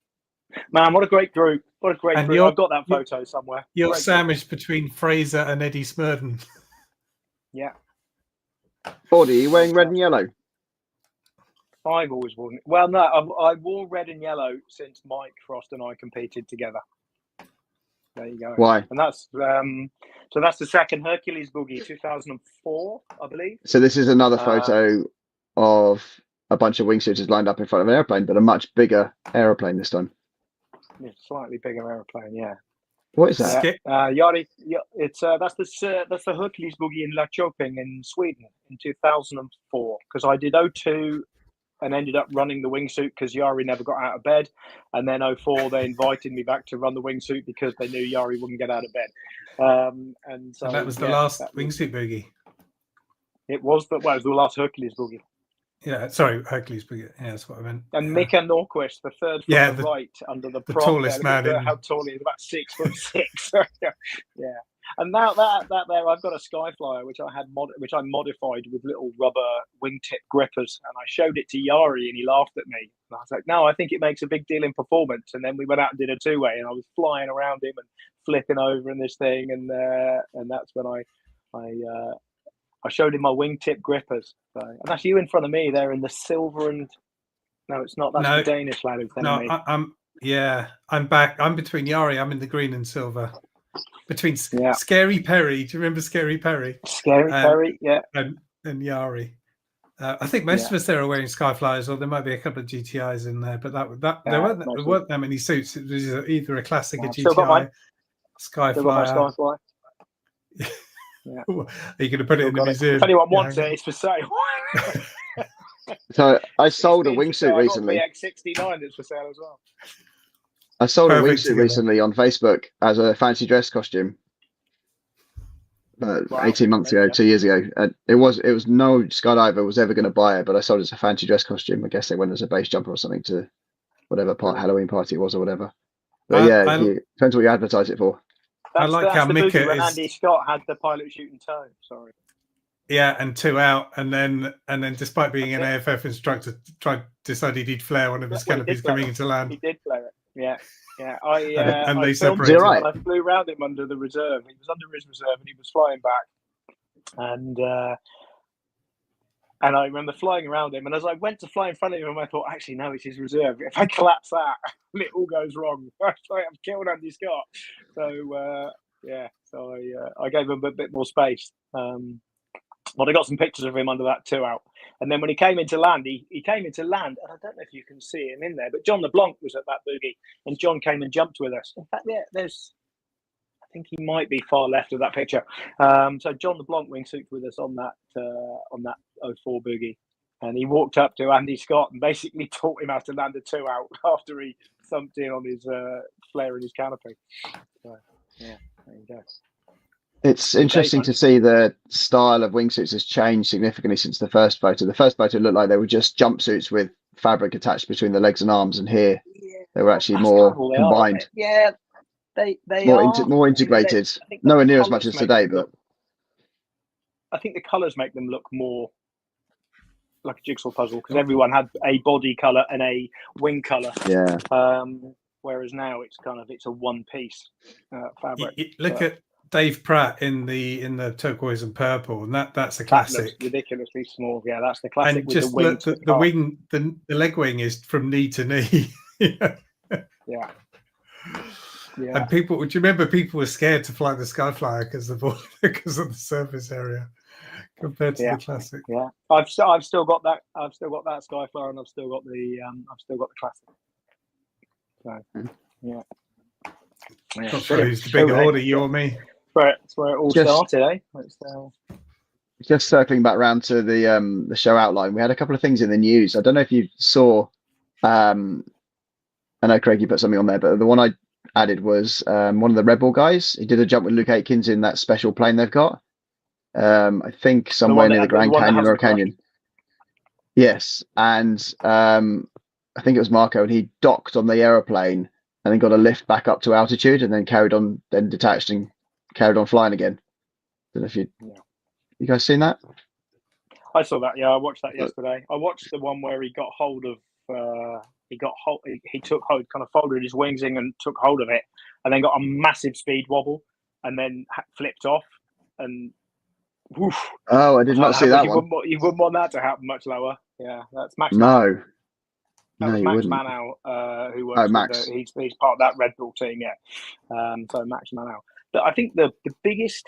Man, what a great group! What a great group! I've got that photo somewhere. You're sandwiched between Fraser and Eddie Smurden. Yeah. Fordy, are you wearing red and yellow? I've always worn it. Well, no, I wore red and yellow since Mike Frost and I competed together. There you go. Why? And that's so that's the second Hercules Boogie, 2004, I believe. So this is another photo of a bunch of wingsuiters lined up in front of an airplane, but a much bigger aeroplane this time. Yeah, slightly bigger aeroplane, yeah. What is that? Yari, it's that's the Hercules Boogie in Linköping in Sweden in 2004. Because I did 02 and ended up running the wingsuit because Yari never got out of bed, and then 04 they invited me back to run the wingsuit because they knew Yari wouldn't get out of bed. And so that was the last wingsuit boogie. It was the last Hercules Boogie. Yeah, sorry, Hercules Boogie. Yeah, that's what I meant. And Mika Norquist, the third from the right under the prop. Tallest man. How tall he is? About 6'6". Yeah. And now that there, I've got a Skyflyer which I modified with little rubber wingtip grippers, and I showed it to Yari, and he laughed at me. And I was like, "No, I think it makes a big deal in performance." And then we went out and did a two-way, and I was flying around him and flipping over in this thing, and that's when I showed him my wingtip grippers. So, and that's you in front of me there in the silver and no, it's not. That's the Danish lad in front of me. I'm back. I'm between Yari. I'm in the green and silver. Between Scary Perry. Do you remember Scary Perry? Perry, yeah. And Yari. I think most of us there are wearing Skyflyers, or there might be a couple of GTIs in there, but there weren't that many suits. It was either a classic, a GTI, Skyflyer. Yeah. Are you going to put it in the museum? If anyone wants it, it's for sale. So I sold a wingsuit recently. I got the X69 that's for sale as well. I sold a wingsuit recently on Facebook as a fancy dress costume. 18 months ago, 2 years ago. And it was no skydiver was ever going to buy it, but I sold it as a fancy dress costume. I guess they went as a base jumper or something to whatever Halloween party it was or whatever. But depends what you advertise it for. I like how Mika is. Andy Scott had the pilot shoot in tow. Sorry. Yeah, and 2 out, and then despite being an AFF instructor, decided he'd flare one of his canopies coming into land. He did flare it. Yeah. And they separated. Right. I flew around him under the reserve. He was under his reserve, and he was flying back. And I remember flying around him, and as I went to fly in front of him, I thought, actually, no, it's his reserve. If I collapse that, it all goes wrong. I've killed Andy Scott. So, I gave him a bit more space. But I got some pictures of him under that 2 out. And then when he came into land, he came into land, and I don't know if you can see him in there, but John LeBlanc was at that boogie, and John came and jumped with us. In fact, I think he might be far left of that picture. So John LeBlanc wingsuit with us on that 04 boogie, and he walked up to Andy Scott and basically taught him how to land a 2 out after he thumped in on his flare in his canopy. So, yeah, there you go. It's interesting to see the style of wingsuits has changed significantly since the first photo. The first photo looked like they were just jumpsuits with fabric attached between the legs and arms, and here they were actually more combined. They more integrated. Nowhere near as much as today, but I think the colours make them look more like a jigsaw puzzle, because everyone had a body color and a wing color. Yeah. Whereas now it's a one piece fabric. Look at Dave Pratt in the turquoise and purple, and that's a That classic. looks ridiculously small. Yeah, that's the classic. And with just the look, the wing, the leg wing is from knee to knee. Yeah. And people, do you remember people were scared to fly the Skyflyer because of the surface area compared to the classic? Yeah, I've still got that. I've still got that Skyflyer, and I've still got the classic. So yeah. Who's the bigger order, you or me? That's where it all started, eh? Just circling back round to the show outline, we had a couple of things in the news. I don't know if you saw. I know Craig, you put something on there, but the one I added was one of the Red Bull guys. He did a jump with Luke Atkins in that special plane they've got. I think somewhere near the Grand Canyon or a canyon. Yes, and I think it was Marco, and he docked on the aeroplane and then got a lift back up to altitude, and then then detached and carried on flying again. Don't know if you guys seen that? I saw that. Yeah, I watched that yesterday. I watched the one where he got hold of. He took hold, kind of folded his wings in and took hold of it, and then got a massive speed wobble, and then flipped off. And woof, oh, I did not see that one. You wouldn't want that to happen much lower. Yeah, that's Max. No. That was Max Manow, who works Max. He's part of that Red Bull team, yeah. So Max Manow. But I think the biggest,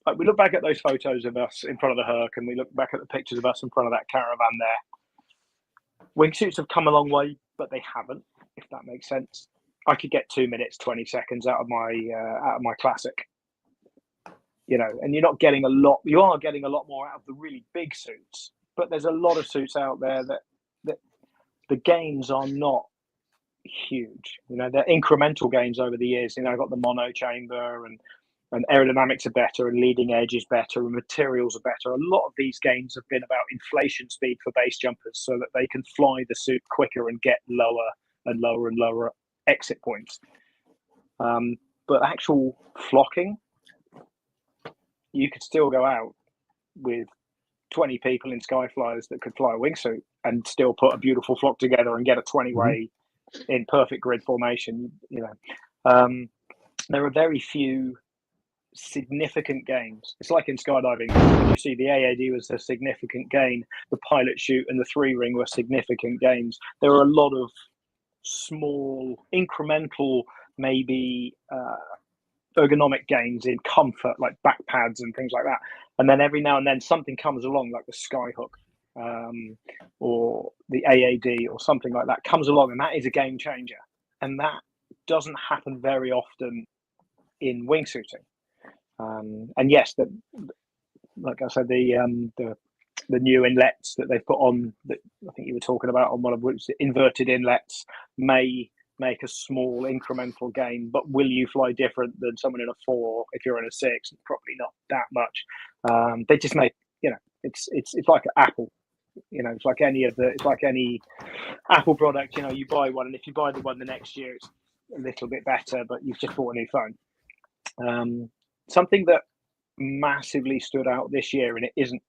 like, we look back at those photos of us in front of the Herc, and we look back at the pictures of us in front of that caravan there. Wingsuits have come a long way, but they haven't, if that makes sense. I could get 2 minutes, 20 seconds out of my classic. You know, and you're not getting a lot. You are getting a lot more out of the really big suits, but there's a lot of suits out there that the gains are not huge. You know, they're incremental gains over the years. You know, I've got the mono chamber, and aerodynamics are better, and leading edge is better, and materials are better. A lot of these gains have been about inflation speed for base jumpers, so that they can fly the suit quicker and get lower and lower and lower exit points. But actual flocking, you could still go out with 20 people in Skyflyers that could fly a wingsuit and still put a beautiful flock together and get a 20-way in perfect grid formation. You know, there are very few significant gains. It's like in skydiving, when you see the AAD was a significant gain, the pilot chute and the 3-ring were significant gains. There are a lot of small, incremental, maybe ergonomic gains in comfort, like back pads and things like that. And then every now and then something comes along, like the Skyhook or the AAD or something like that comes along, and that is a game changer. And that doesn't happen very often in wingsuiting. And yes, like I said, the new inlets that they've put on, that I think you were talking about on one of which inverted inlets, may make a small incremental gain, but will you fly different than someone in a 4 if you're in a 6? Probably not that much. They just make, you know, it's like Apple. You know, it's like any Apple product. You know, you buy one, and if you buy the one the next year, it's a little bit better, but you've just bought a new phone. Something that massively stood out this year, and it isn't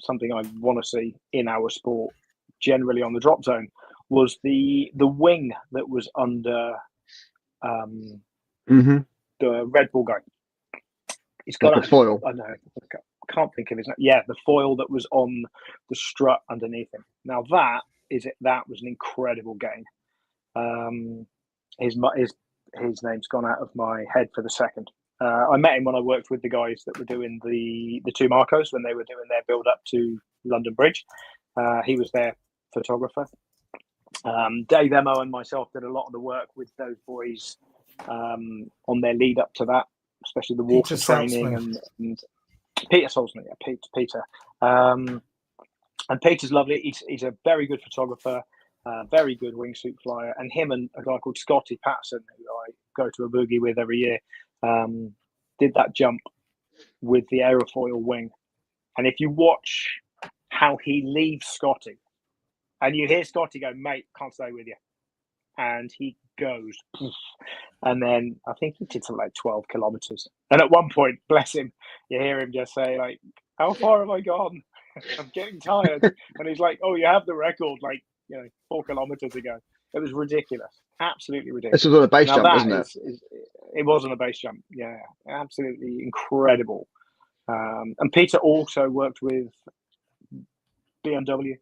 something I want to see in our sport generally on the drop zone, was the wing that was under the Red Bull guy. He's got like a foil. I know. I can't think of his name. Yeah, the foil that was on the strut underneath him. Now that was an incredible gain. His name's gone out of my head for the second. I met him when I worked with the guys that were doing the 2 Marcos when they were doing their build up to London Bridge. He was their photographer. Dave Emo and myself did a lot of the work with those boys on their lead up to that, especially the water training and Peter Salzman, Peter. And Peter's lovely. He's a very good photographer, very good wingsuit flyer, and him and a guy called Scotty Patterson, who I go to a boogie with every year, did that jump with the aerofoil wing. And if you watch how he leaves Scotty, and you hear Scotty go, "Mate, can't stay with you," and he goes, and then I think he did something like 12 kilometers. And at one point, bless him, you hear him just say, like, "How far have I gone?" I'm getting tired. And he's like, oh, you have the record, like, 4 kilometers ago. It was ridiculous. Absolutely ridiculous. This was on a base Now jump, that wasn't it? it wasn't a base jump. Yeah, absolutely incredible. And Peter also worked with BMW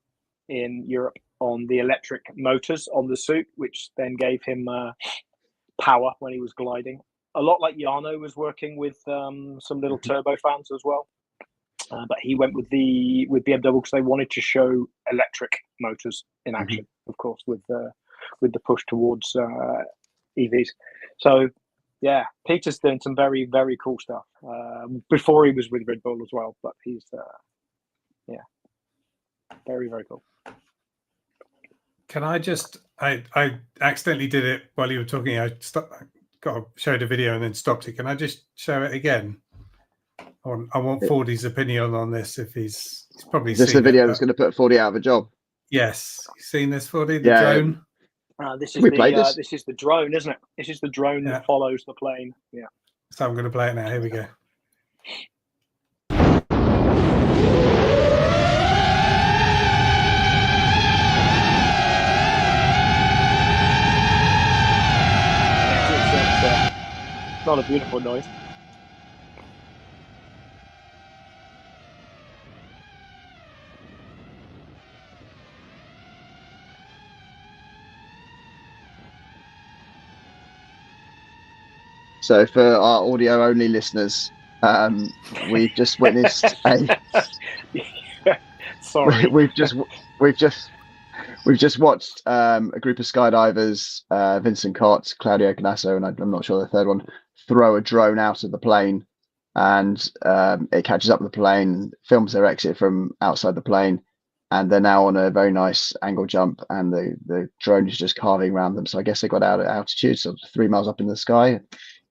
in Europe on the electric motors on the suit, which then gave him power when he was gliding. A lot like Jarno was working with some little turbo fans as well. But he went with BMW because they wanted to show electric motors in action, of course, with the push towards EVs. So, yeah, Peter's doing some very, very cool stuff before he was with Red Bull as well. But he's, very, very cool. Can I just? I accidentally did it while you were talking. I showed a video and then stopped it. Can I just show it again? I want Fordy's opinion on this. If he's probably Is this seen the video it, that's going to put Fordy out of a job? Yes, you seen this, Fordy? The Yeah. drone. This is the drone, isn't it? This is the drone that follows the plane. Yeah. So I'm going to play it now. Here we go. It's not a beautiful noise. So for our audio only listeners, we've just witnessed Sorry. we've just watched a group of skydivers, Vincent Cott, Claudio Canasso, and I'm not sure the third one, throw a drone out of the plane, and it catches up with the plane, films their exit from outside the plane, and they're now on a very nice angle jump, and the drone is just carving around them. So I guess they got out at altitude, so 3 miles up in the sky,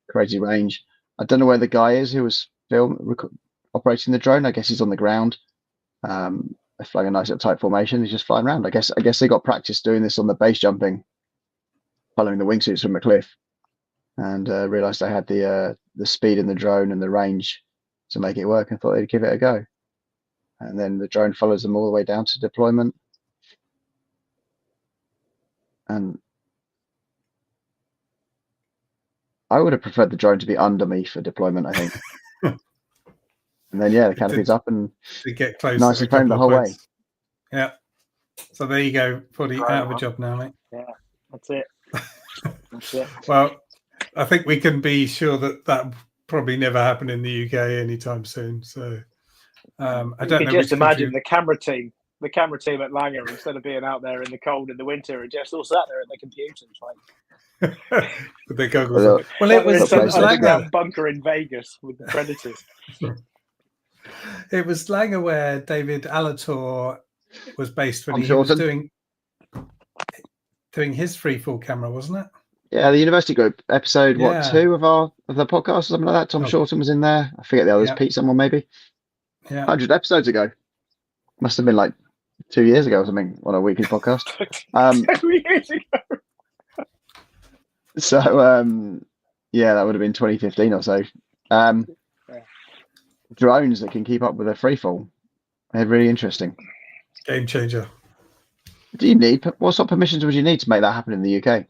crazy range. I don't know where the guy is who was operating the drone. I guess he's on the ground. They're flying a nice tight formation. He's just flying around. I guess they got practice doing this on the base jumping, following the wingsuits from a cliff, and realized they had the speed in the drone and the range to make it work, and thought they'd give it a go. And then the drone follows them all the way down to deployment. And I would have preferred the drone to be under me for deployment, I think. And then, the canopy's up and to get close. Nice and firm the whole way. Yeah. So there you go. Fordy out of a job now, mate. Yeah, that's it. That's it. Well, I think we can be sure that probably never happened in the UK anytime soon. So I don't know. Just imagine the camera team at Langer, instead of being out there in the cold in the winter, are just all sat there at their computers, like with their goggles on. Well, it was Langer bunker in Vegas with the Predators. It was Langer where David Alator was based when he was doing his freefall camera, wasn't it? Yeah, the University Group episode 2 of the podcast or something like that. Tom Shorten was in there. I forget the others. Pete, someone maybe. Yeah, 100 episodes ago. Must have been like 2 years ago or something on a weekly podcast. 2 years ago. So that would have been 2015 or so. Drones that can keep up with a freefall. They're really interesting. Game changer. Do you need what sort of permissions would you need to make that happen in the UK?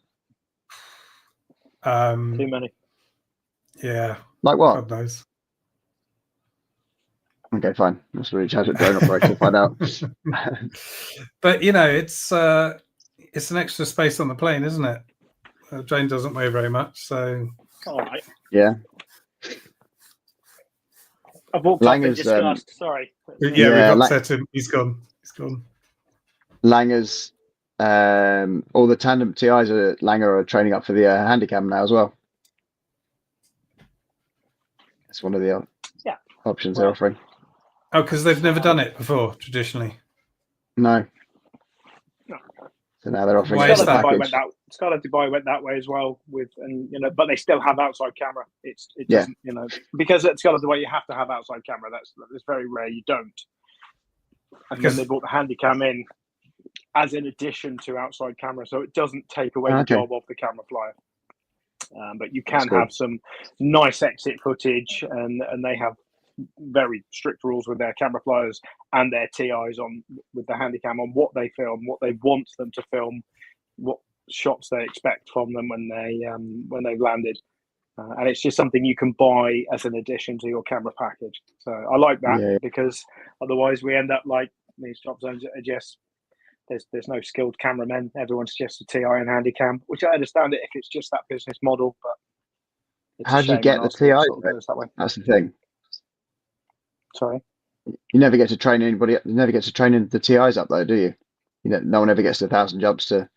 Too many. Yeah. Like what? God knows. Okay, fine. Let's reach out to drone operator to find out. But it's an extra space on the plane, isn't it? The drone doesn't weigh very much, so. All right. Yeah. I've walked up and discussed. Sorry. Yeah, we've upset him. He's gone. Langer's all the tandem TIs at Langer are training up for the handicam now as well. It's one of the options they're offering. Oh, because they've never done it before traditionally. No. So now they're offering Why is that? Scarlet Dubai went that way as well but they still have outside camera. It doesn't, because at Scarlet Dubai you have to have outside camera. That's very rare you don't. And then they brought the Handycam in as an addition to outside camera, so it doesn't take away the job of the camera flyer. But you can have some nice exit footage, and they have very strict rules with their camera flyers and their TIs on with the Handycam on what they film, what they want them to film, what shots they expect from them when they've landed. And it's just something you can buy as an addition to your camera package. So I like that because otherwise we end up like these drop zones are just there's no skilled cameramen. Everyone's just a TI and Handycam, which I understand it if it's just that business model. But it's how do you get the TI? That way. That's the thing. Sorry, you never get to train anybody. You never get to train the TIs up though, do you? No one ever gets to 1,000 jumps to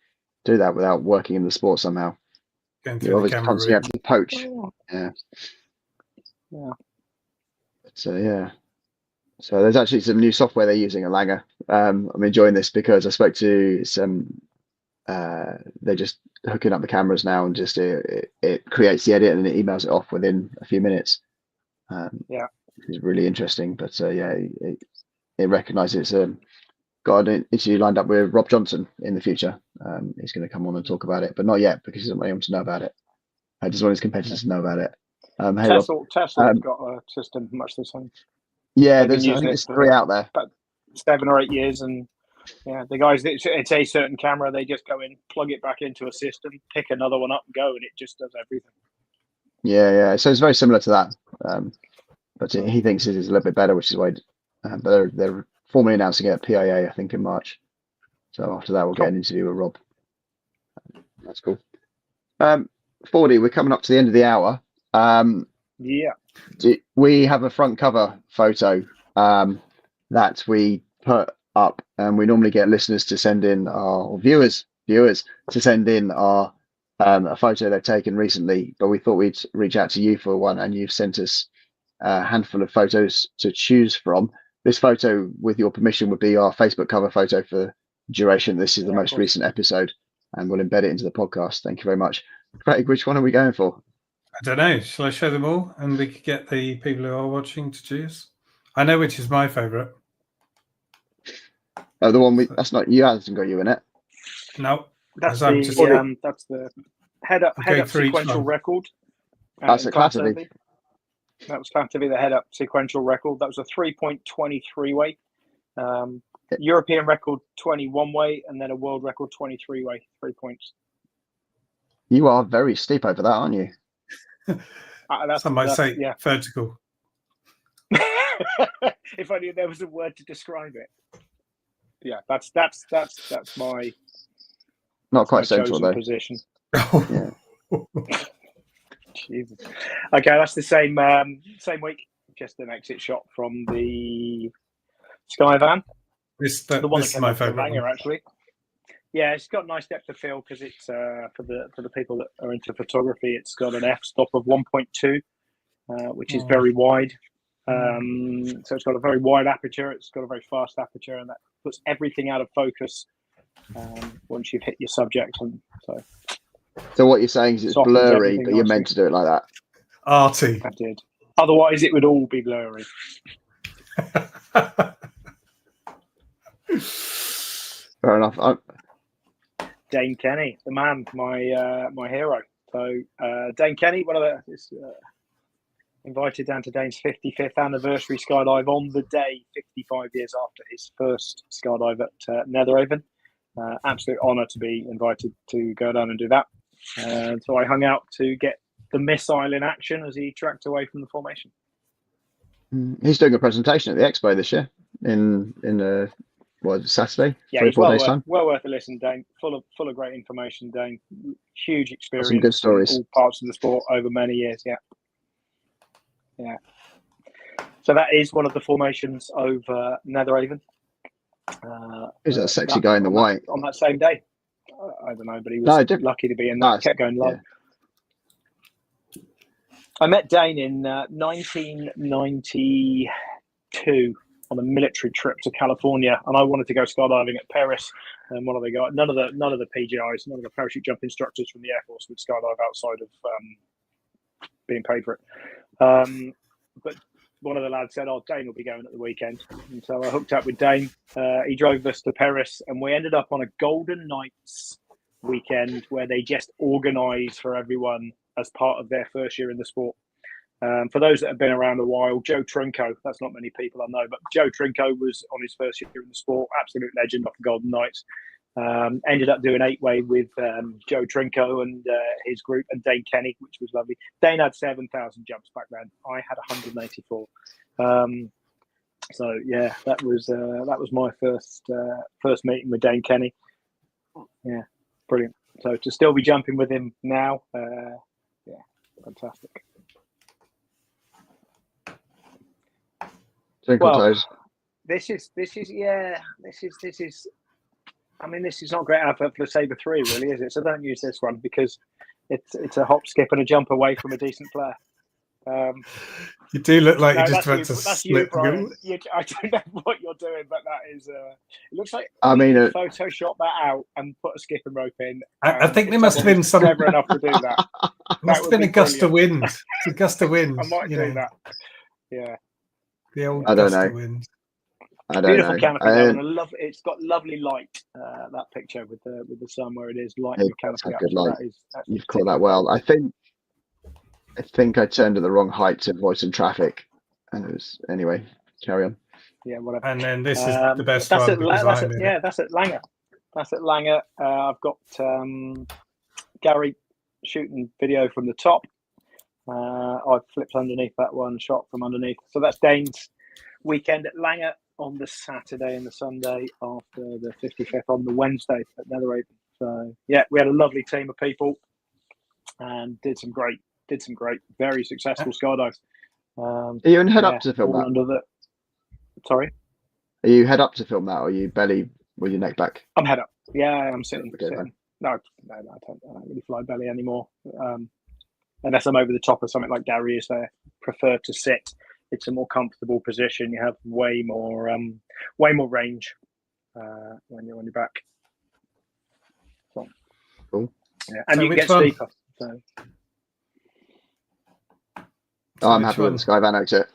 do that without working in the sport somehow. You always constantly have to poach. Yeah. So there's actually some new software they're using at Langer. I'm enjoying this because I spoke to some. They're just hooking up the cameras now, and just it creates the edit and it emails it off within a few minutes. It's really interesting. But it recognises got an interview lined up with Rob Johnson in the future. He's going to come on and talk about it, but not yet because he doesn't want anyone to know about it. I just want his competitors to know about it. Tesla's got a system much the same. Yeah, I think there's 3 out there. About 7 or 8 years, and the guys, it's a certain camera. They just go in, plug it back into a system, pick another one up, and go, and it just does everything. Yeah. So it's very similar to that, but he thinks it is a little bit better, which is why. But they're formally announcing it at PIA, I think, in March. So after that, we'll get an interview with Rob. That's cool. Fordy, we're coming up to the end of the hour. We have a front cover photo that we put up, and we normally get listeners to send in our viewers to send in our a photo they've taken recently, but we thought we'd reach out to you for one, and you've sent us a handful of photos to choose from. This photo, with your permission, would be our Facebook cover photo for duration. This is the most recent episode, and we'll embed it into the podcast. Thank you very much. Craig, which one are we going for? I don't know. Shall I show them all, and we could get the people who are watching to choose? I know which is my favourite. Oh, the one that's not you. Hasn't got you in it. No, that's the head up sequential record. That's a Class TV. That was found to be the head-up sequential record. That was a 3.23 weight, European record 21 weight, and then a world record 23 weight, 3 points. You are very steep over that, aren't you? Some might say vertical. If only there was a word to describe it. Yeah, that's my not quite central though. Position. Yeah. Jesus. Okay, that's the same week. Just an exit shot from the Skyvan. This is my favourite one. Actually. Yeah, it's got nice depth of field because it's for the people that are into photography. It's got an f-stop of 1.2, which is very wide. So it's got a very wide aperture. It's got a very fast aperture, and that puts everything out of focus once you've hit your subject. And so what you're saying is it's blurry, but you're meant to do it like that. Arty. I did. Otherwise, it would all be blurry. Fair enough. Dane Kenny, the man, my hero. So Dane Kenny, one of the invited down to Dane's 55th anniversary skydive on the day, 55 years after his first skydive at Netheravon. Absolute honour to be invited to go down and do that. So I hung out to get the missile in action as he tracked away from the formation. He's doing a presentation at the Expo this year in Saturday? Yeah, 3 or 4 days time. Well worth a listen, Dane. Full of great information, Dane. Huge experience. Some good stories. In all parts of the sport over many years. Yeah. So that is one of the formations over Netheravon. Who's that sexy guy in the white? On that same day. I don't know, but he was lucky to be in that. Kept going low. Yeah. I met Dane in 1992 on a military trip to California, and I wanted to go skydiving at Paris. And one of the guys, none of the PGIs, none of the parachute jump instructors from the Air Force would skydive outside of being paid for it. But one of the lads said, "Oh, Dane will be going at the weekend," and so I hooked up with Dane. He drove us to Paris, and we ended up on a Golden Nights weekend where they just organised for everyone as part of their first year in the sport. For those that have been around a while, Joe Trinko, that's not many people I know, but Joe Trinko was on his first year in the sport, absolute legend of the Golden Knights. Ended up doing 8-way with Joe Trinko and his group, and Dane Kenny, which was lovely. Dane had 7,000 jumps back then. I had 184. So yeah, that was my first meeting with Dane Kenny. Yeah, brilliant. So to still be jumping with him now, yeah, fantastic. Twinkle toes. This is. I mean, this is not a great advert for Sabre 3, really, is it? So don't use this one because it's a hop, skip, and a jump away from a decent player. You do look like you just about went to that's slip. you, Brian. I don't know what you're doing, but that is. It looks like I mean, you Photoshop that out and put a skip and rope in. I think there must have been some. Clever enough to do that. Must have been a gust of wind. It's a gust of wind. I might do that. Yeah. The old I don't gust know. of wind. I don't Beautiful know. canopy. And it's got lovely light. That picture with the sun where it is light in the canopy. Good light. That's You've caught that well. I think I turned at the wrong height to avoid some traffic, and it was anyway. Carry on. Yeah, whatever. And then this is the best that's one. At Langer. That's at Langer. I've got Gary shooting video from the top. I flipped underneath that one, shot from underneath. So that's Dane's weekend at Langer on the Saturday and the Sunday after the 55th on the Wednesday at Netherhaven. So yeah, we had a lovely team of people and did some great, very successful skydives. Are you in head up to film that? Sorry? Are you head up to film that, or are you belly with your neck back? I'm head up. Yeah, I'm sitting. Okay, sitting. No, I don't really fly belly anymore. Unless I'm over the top of something like Gary is there. Prefer to sit. It's a more comfortable position. You have way more range when you're on your back. So, cool. Yeah, and so you get steeper. So. Oh, I'm happy with the Sky Van exit.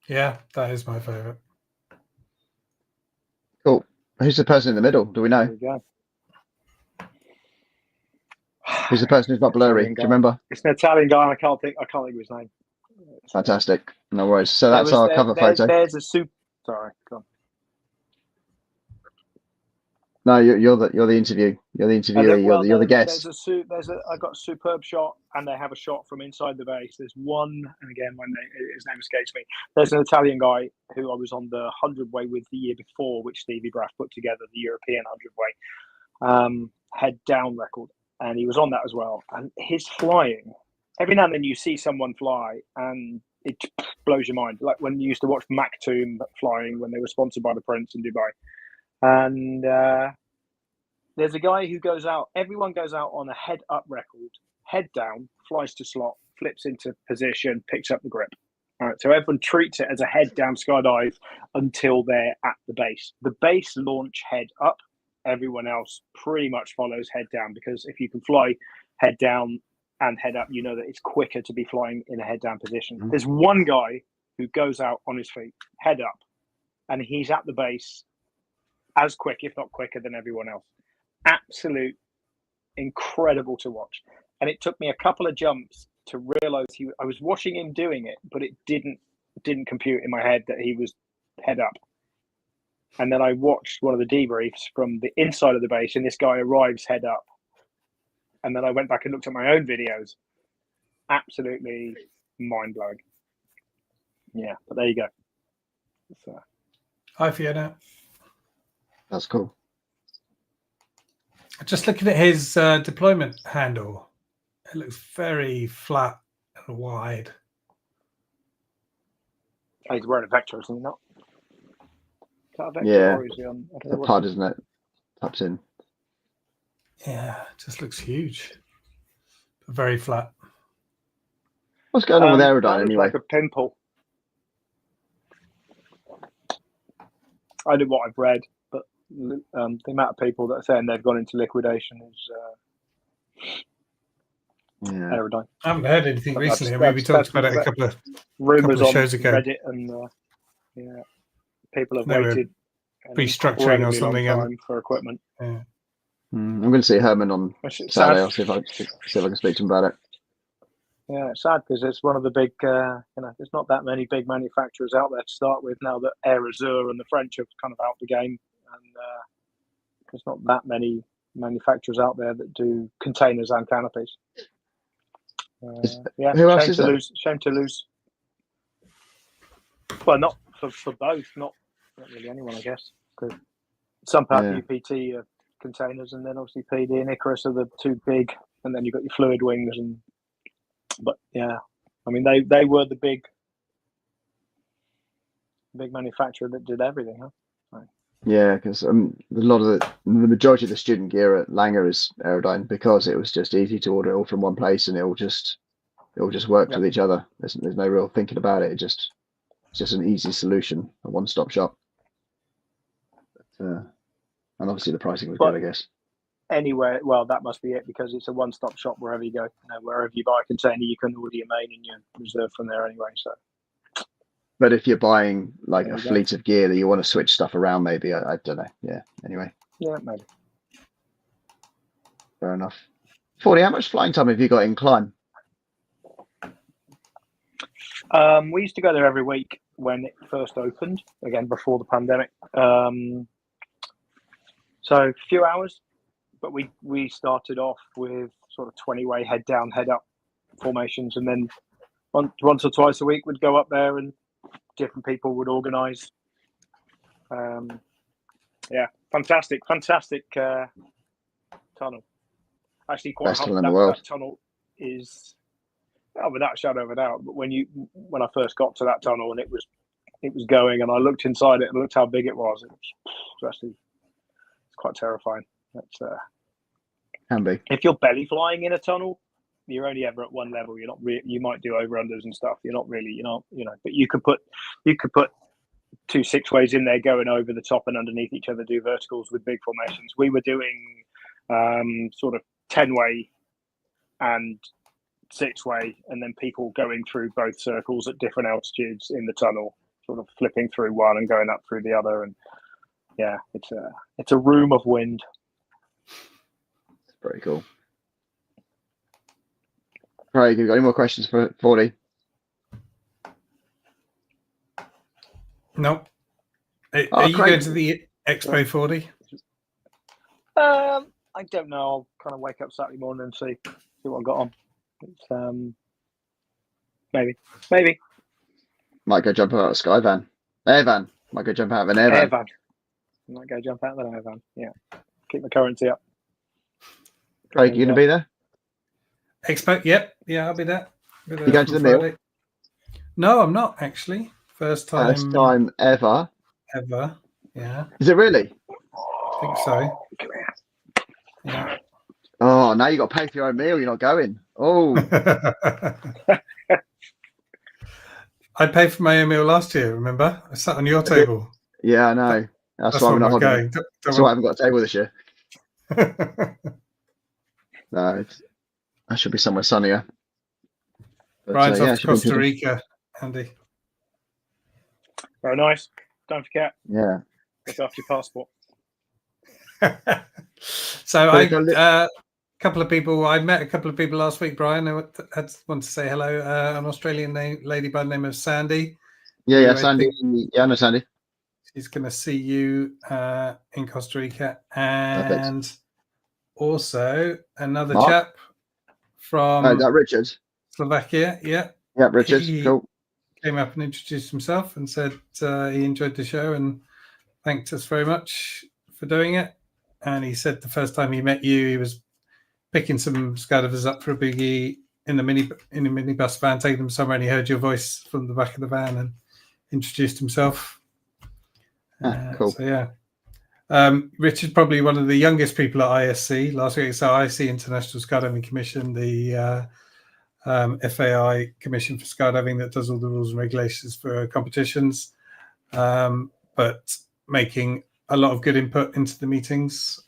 Yeah, that is my favourite. Cool. Who's the person in the middle? Do we know? There we go. Who's the person who's not blurry? Do you remember? It's an Italian guy. And I can't think of his name. Fantastic. No worries. So that's our cover photo. There's a soup. Sorry, go on. No, you're the interview. You're the interviewer. You're the guest. I got a superb shot, and they have a shot from inside the base. There's one, and again, his name escapes me. There's an Italian guy who I was on the 100-way with the year before, which Stevie Braff put together, the European 100-way head down record, and he was on that as well. And his flying, every now and then you see someone fly, and it blows your mind. Like when you used to watch Maktoum flying when they were sponsored by the Prince in Dubai. And there's a guy who goes out, everyone goes out on a head up record, head down, flies to slot, flips into position, picks up the grip. All right, so everyone treats it as a head down skydive until they're at the base. The base launch head up, everyone else pretty much follows head down, because if you can fly head down and head up, you know that it's quicker to be flying in a head down position. Mm-hmm. There's one guy who goes out on his feet, head up, and he's at the base as quick, if not quicker, than everyone else. Absolute incredible to watch. And it took me a couple of jumps to realize I was watching him doing it, but it didn't compute in my head that he was head up. And then I watched one of the debriefs from the inside of the base, and this guy arrives head up. And then I went back and looked at my own videos. Absolutely mind-blowing. Yeah, but there you go. So. Hi, Fiona. That's cool. Just looking at his deployment handle, it looks very flat and wide. He's wearing a Vector, isn't he not? Is that a Vector, yeah, or is he on, the pod, isn't it? Taps in. Yeah, it just looks huge. Very flat. What's going on with Aerodyne anyway? Like a pimple. I know what I've read, but the amount of people that are saying they've gone into liquidation is Aerodyne. I haven't heard anything recently. I mean, we talked about it a couple of shows ago. Reddit, and people have waited restructuring or something for equipment. Yeah. I'm going to see Herman on Saturday. I'll see if I can speak to him about it. Yeah, it's sad because it's one of the big, there's not that many big manufacturers out there to start with now that Air Azur and the French have kind of out the game. And there's not that many manufacturers out there that do containers and canopies. Yeah, who else shame is to there? lose. Shame to lose. Well, not for both, not really anyone, I guess. Because Sunpath UPT are containers, and then obviously PD and Icarus are the two big, and then you've got your fluid wings. But yeah, I mean they were the big manufacturer that did everything, huh? Right. Yeah, because a lot of the majority of the student gear at Langer is Aerodyne because it was just easy to order it all from one place and it all just worked with each other. There's no real thinking about it. It's just an easy solution, a one-stop shop. But, and obviously the pricing was good, I guess. Anywhere, well, that must be it because it's a one-stop shop wherever you go. Wherever you buy a container, you can order your main and your reserve from there anyway. So. But if you're buying like a fleet of gear that you want to switch stuff around, maybe I don't know. Yeah. Anyway. Yeah, maybe. Fair enough. Fordy, how much flying time have you got in climb? We used to go there every week when it first opened, again before the pandemic. So a few hours, but we started off with sort of 20-way head down, head up formations, and then once or twice a week we'd go up there and different people would organise. Yeah, fantastic tunnel. Actually, quite best tunnel in the world. That tunnel is, without a shadow of a doubt. But when I first got to that tunnel and it was going, and I looked inside it and looked how big it was, it's quite terrifying. Can be. If you're belly flying in a tunnel, you're only ever at one level. You're not you might do over unders and stuff. But you could put 2 6-ways in there going over the top and underneath each other, do verticals with big formations. We were doing sort of 10-way and 6-way, and then people going through both circles at different altitudes in the tunnel, sort of flipping through one and going up through the other. And yeah, it's a room of wind. It's pretty cool. Craig, you got any more questions for Fordy? No. Are you going to the Expo 40? I don't know. I'll kind of wake up Saturday morning and see what I got on. It's, maybe. Might go jump out of a Skyvan. Airvan. Might go jump out of an airvan. Airvan. Might go jump out of an airvan. Yeah. Keep the currency up. Craig, you going to be there? Expo? Yep. Yeah, I'll be there. You going to the mill? No, I'm not actually. First time ever. Ever. Yeah. Is it really? I think so. Yeah. Oh, now you got to pay for your own meal. You're not going. Oh. I paid for my own meal last year. Remember? I sat on your table. Yeah, I know. That's why I'm not going. That's why I haven't got a table this year. No, I should be somewhere sunnier. But, Brian's off to Costa Rica, Andy. Very nice. Don't forget. Yeah. Look after your passport. So a couple of people. I met a couple of people last week, Brian. I want to say hello. An Australian lady by the name of Sandy. Yeah, Sandy. Yeah, I know Sandy. She's going to see you in Costa Rica, and also another chap from that Richard, Slovakia. Yeah, Richard. Cool. Came up and introduced himself and said he enjoyed the show and thanked us very much for doing it. And he said the first time he met you, he was picking some skydivers up for a biggie in a minibus van, taking them somewhere, and he heard your voice from the back of the van and introduced himself. Cool. So yeah, Richard's probably one of the youngest people at ISC last week. So ISC International Skydiving Commission, the FAI Commission for Skydiving that does all the rules and regulations for competitions, but making a lot of good input into the meetings.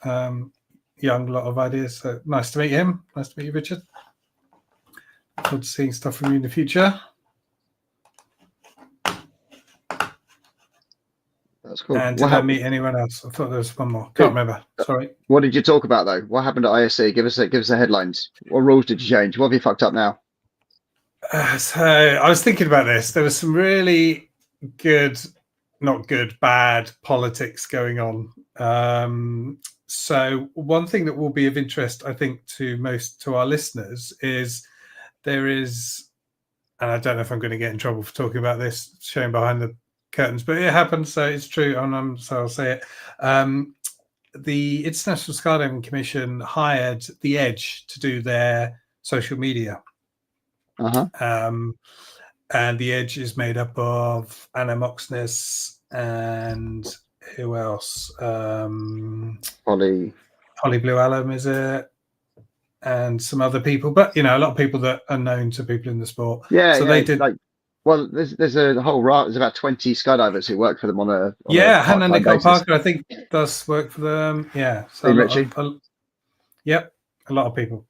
Young, a lot of ideas. So nice to meet him. Nice to meet you, Richard. Look forward to seeing stuff from you in the future. That's cool. And did I meet anyone else? I thought there was one more. Can't remember. Sorry. What did you talk about though? What happened at ISC? Give us the headlines. What rules did you change? What have you fucked up now? So I was thinking about this. There was some really good, not good, bad politics going on. So one thing that will be of interest, I think, to our listeners is there is, and I don't know if I'm going to get in trouble for talking about this, showing behind the curtains, but it happened, so it's true, and so I'll say it. The International Skydiving Commission hired The Edge to do their social media. And The Edge is made up of Anna Moxness and who else? Holly Blue Alum, is it? And some other people, but a lot of people that are known to people in the sport. Yeah, so they did. Well, there's a whole there's about 20 skydivers who work for them on a Hannah Nicole basis. Parker, I think, does work for them. Yeah, so yep, a lot of people.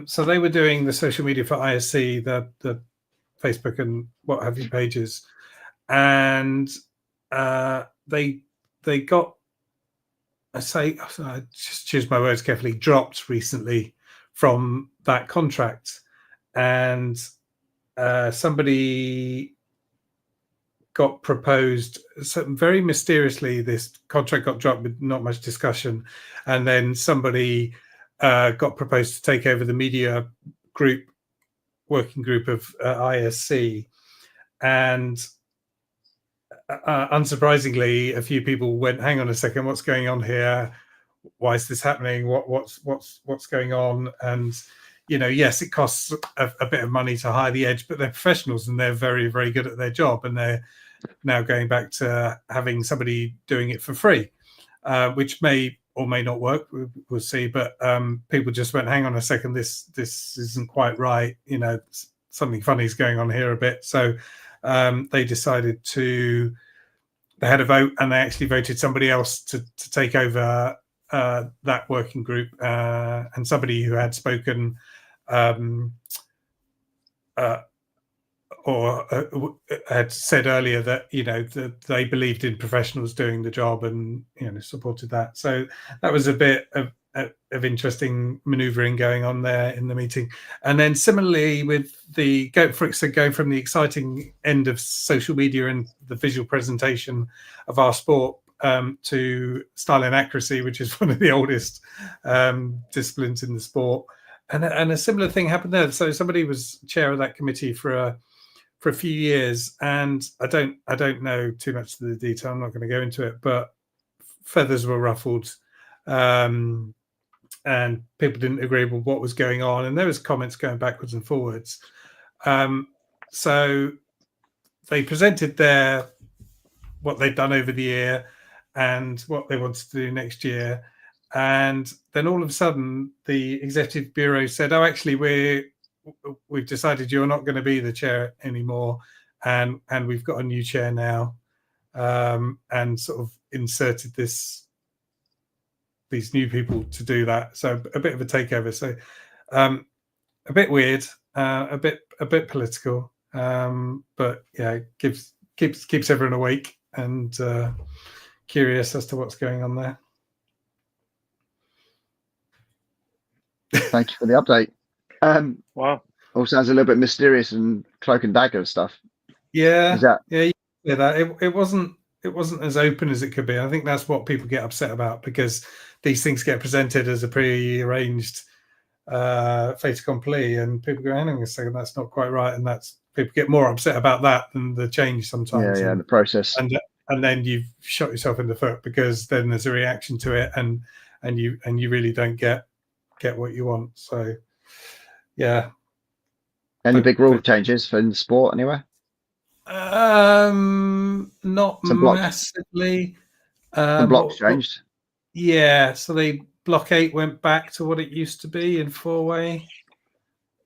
So they were doing the social media for ISC, the Facebook and what have you pages, and they got, I just choose my words carefully, dropped recently from that contract, and somebody got proposed, so very mysteriously this contract got dropped with not much discussion, and then somebody got proposed to take over the media working group of ISC, and unsurprisingly a few people went, hang on a second, what's going on here, why is this happening, what's going on? And yes, it costs a bit of money to hire The Edge, but they're professionals and they're very, very good at their job, and they're now going back to having somebody doing it for free, which may or may not work, we'll see. But people just went, hang on a second, this isn't quite right, something funny is going on here a bit. So they decided they had a vote, and they actually voted somebody else to take over that working group, and somebody who had spoken or had said earlier that that they believed in professionals doing the job, and supported that. So that was a bit of interesting maneuvering going on there in the meeting. And then similarly with going from the exciting end of social media and the visual presentation of our sport to style and accuracy, which is one of the oldest disciplines in the sport, and a similar thing happened there. So somebody was chair of that committee for a few years, and I don't know too much of the detail, I'm not going to go into it, but feathers were ruffled, and people didn't agree with what was going on, and there was comments going backwards and forwards. So they presented what they'd done over the year and what they wanted to do next year, and then all of a sudden the executive bureau said, oh, actually we've decided you're not going to be the chair anymore, and we've got a new chair now, and sort of inserted these new people to do that. So a bit of a takeover. So a bit weird, a bit political, but yeah, keeps everyone awake and curious as to what's going on there. Thank you for the update. Wow. All sounds a little bit mysterious and cloak and dagger stuff. Yeah. Is that? Yeah. That it wasn't as open as it could be. I think that's what people get upset about, because these things get presented as a pre-arranged fait accompli, and people go, hang on a second, that's not quite right, and people get more upset about that than the change sometimes. Yeah, the process. And then you've shot yourself in the foot, because then there's a reaction to it, and you really don't get what you want. So yeah. Any big rule changes for the sport anywhere? Not massively. Some blocks changed. Yeah, so block 8 went back to what it used to be in 4-way.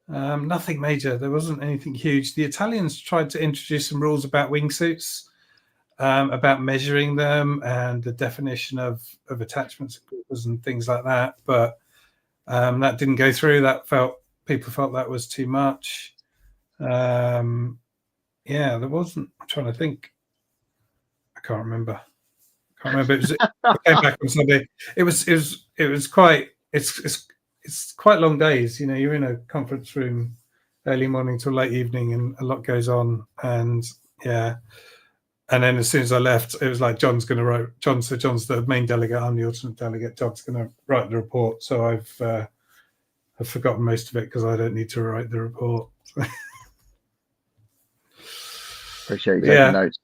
Nothing major. There wasn't anything huge. The Italians tried to introduce some rules about wingsuits, about measuring them and the definition of attachments and things like that. But that didn't go through. People felt that was too much. Yeah, there wasn't. I'm trying to think. I can't remember. It came back on Sunday. It was quite. It's quite long days. You're in a conference room early morning till late evening, and a lot goes on. And yeah, and then as soon as I left, it was like John's going to write. John's the main delegate. I'm the alternate delegate. John's going to write the report. So I've forgotten most of it because I don't need to write the report. Appreciate you taking notes.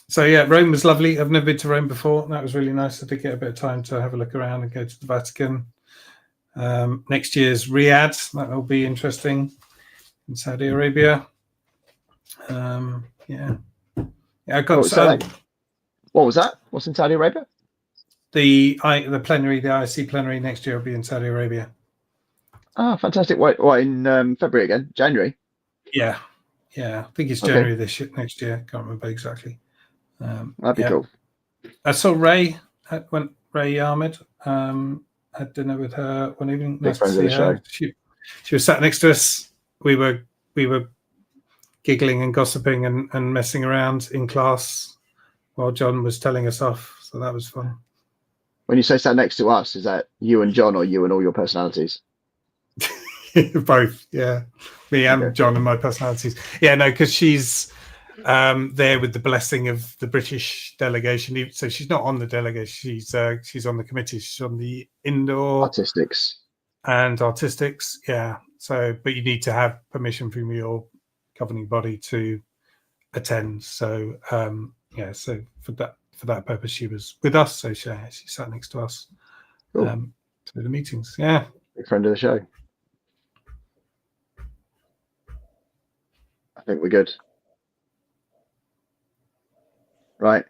So yeah, Rome was lovely. I've never been to Rome before. That was really nice. I did get a bit of time to have a look around and go to the Vatican. Next year's Riyadh. That will be interesting in Saudi Arabia. Yeah, I got what was that? What's in Saudi Arabia? The plenary, the IC plenary next year will be in Saudi Arabia. Ah, fantastic. What in February again? January? Yeah. I think it's January next year. Can't remember exactly. That'd be cool. I saw Ray Ahmed. Had dinner with her one evening. Big friend of the show. She was sat next to us. We were giggling and gossiping and messing around in class while John was telling us off. So that was fun. When you say sat next to us, is that you and John, or you and all your personalities? Both, yeah. Me and John and my personalities. Yeah, no, because she's there with the blessing of the British delegation. So she's not on the delegation. She's on the committee. She's on the indoor artistics. Yeah. So, but you need to have permission from your governing body to attend. So, So for that purpose, she was with us. So she sat next to us to the meetings. Yeah. Big friend of the show. I think we're good. Right.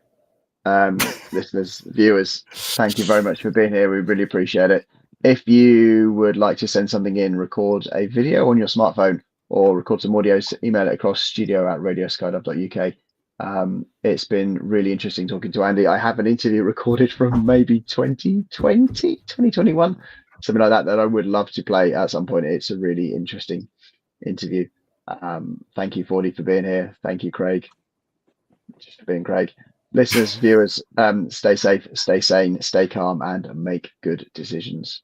Listeners, viewers, thank you very much for being here. We really appreciate it. If you would like to send something in, record a video on your smartphone or record some audio, email it across studio@radioskydub.uk. It's been really interesting talking to Andy. I have an interview recorded from maybe 2020, 2021, something like that I would love to play at some point. It's a really interesting interview. Thank you, Fordy, for being here. Thank you, Craig, just for being Craig. Listeners, viewers, stay safe, stay sane, stay calm, and make good decisions.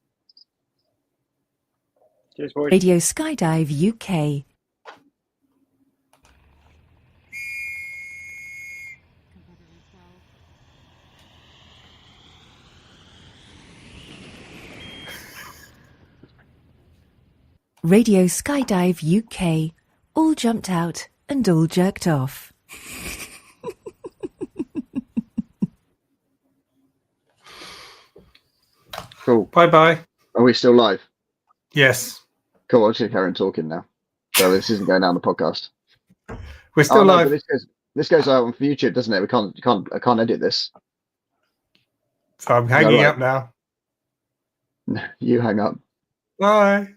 Cheers, boys. Radio Skydive UK. Radio Skydive UK. All jumped out and all jerked off. Cool. Bye. Are we still live? Yes. Cool. I'll just carry on talking now. So this isn't going down the podcast. We're still live. But this goes out on YouTube, doesn't it? I can't edit this. So I'm hanging up now. You hang up. Bye.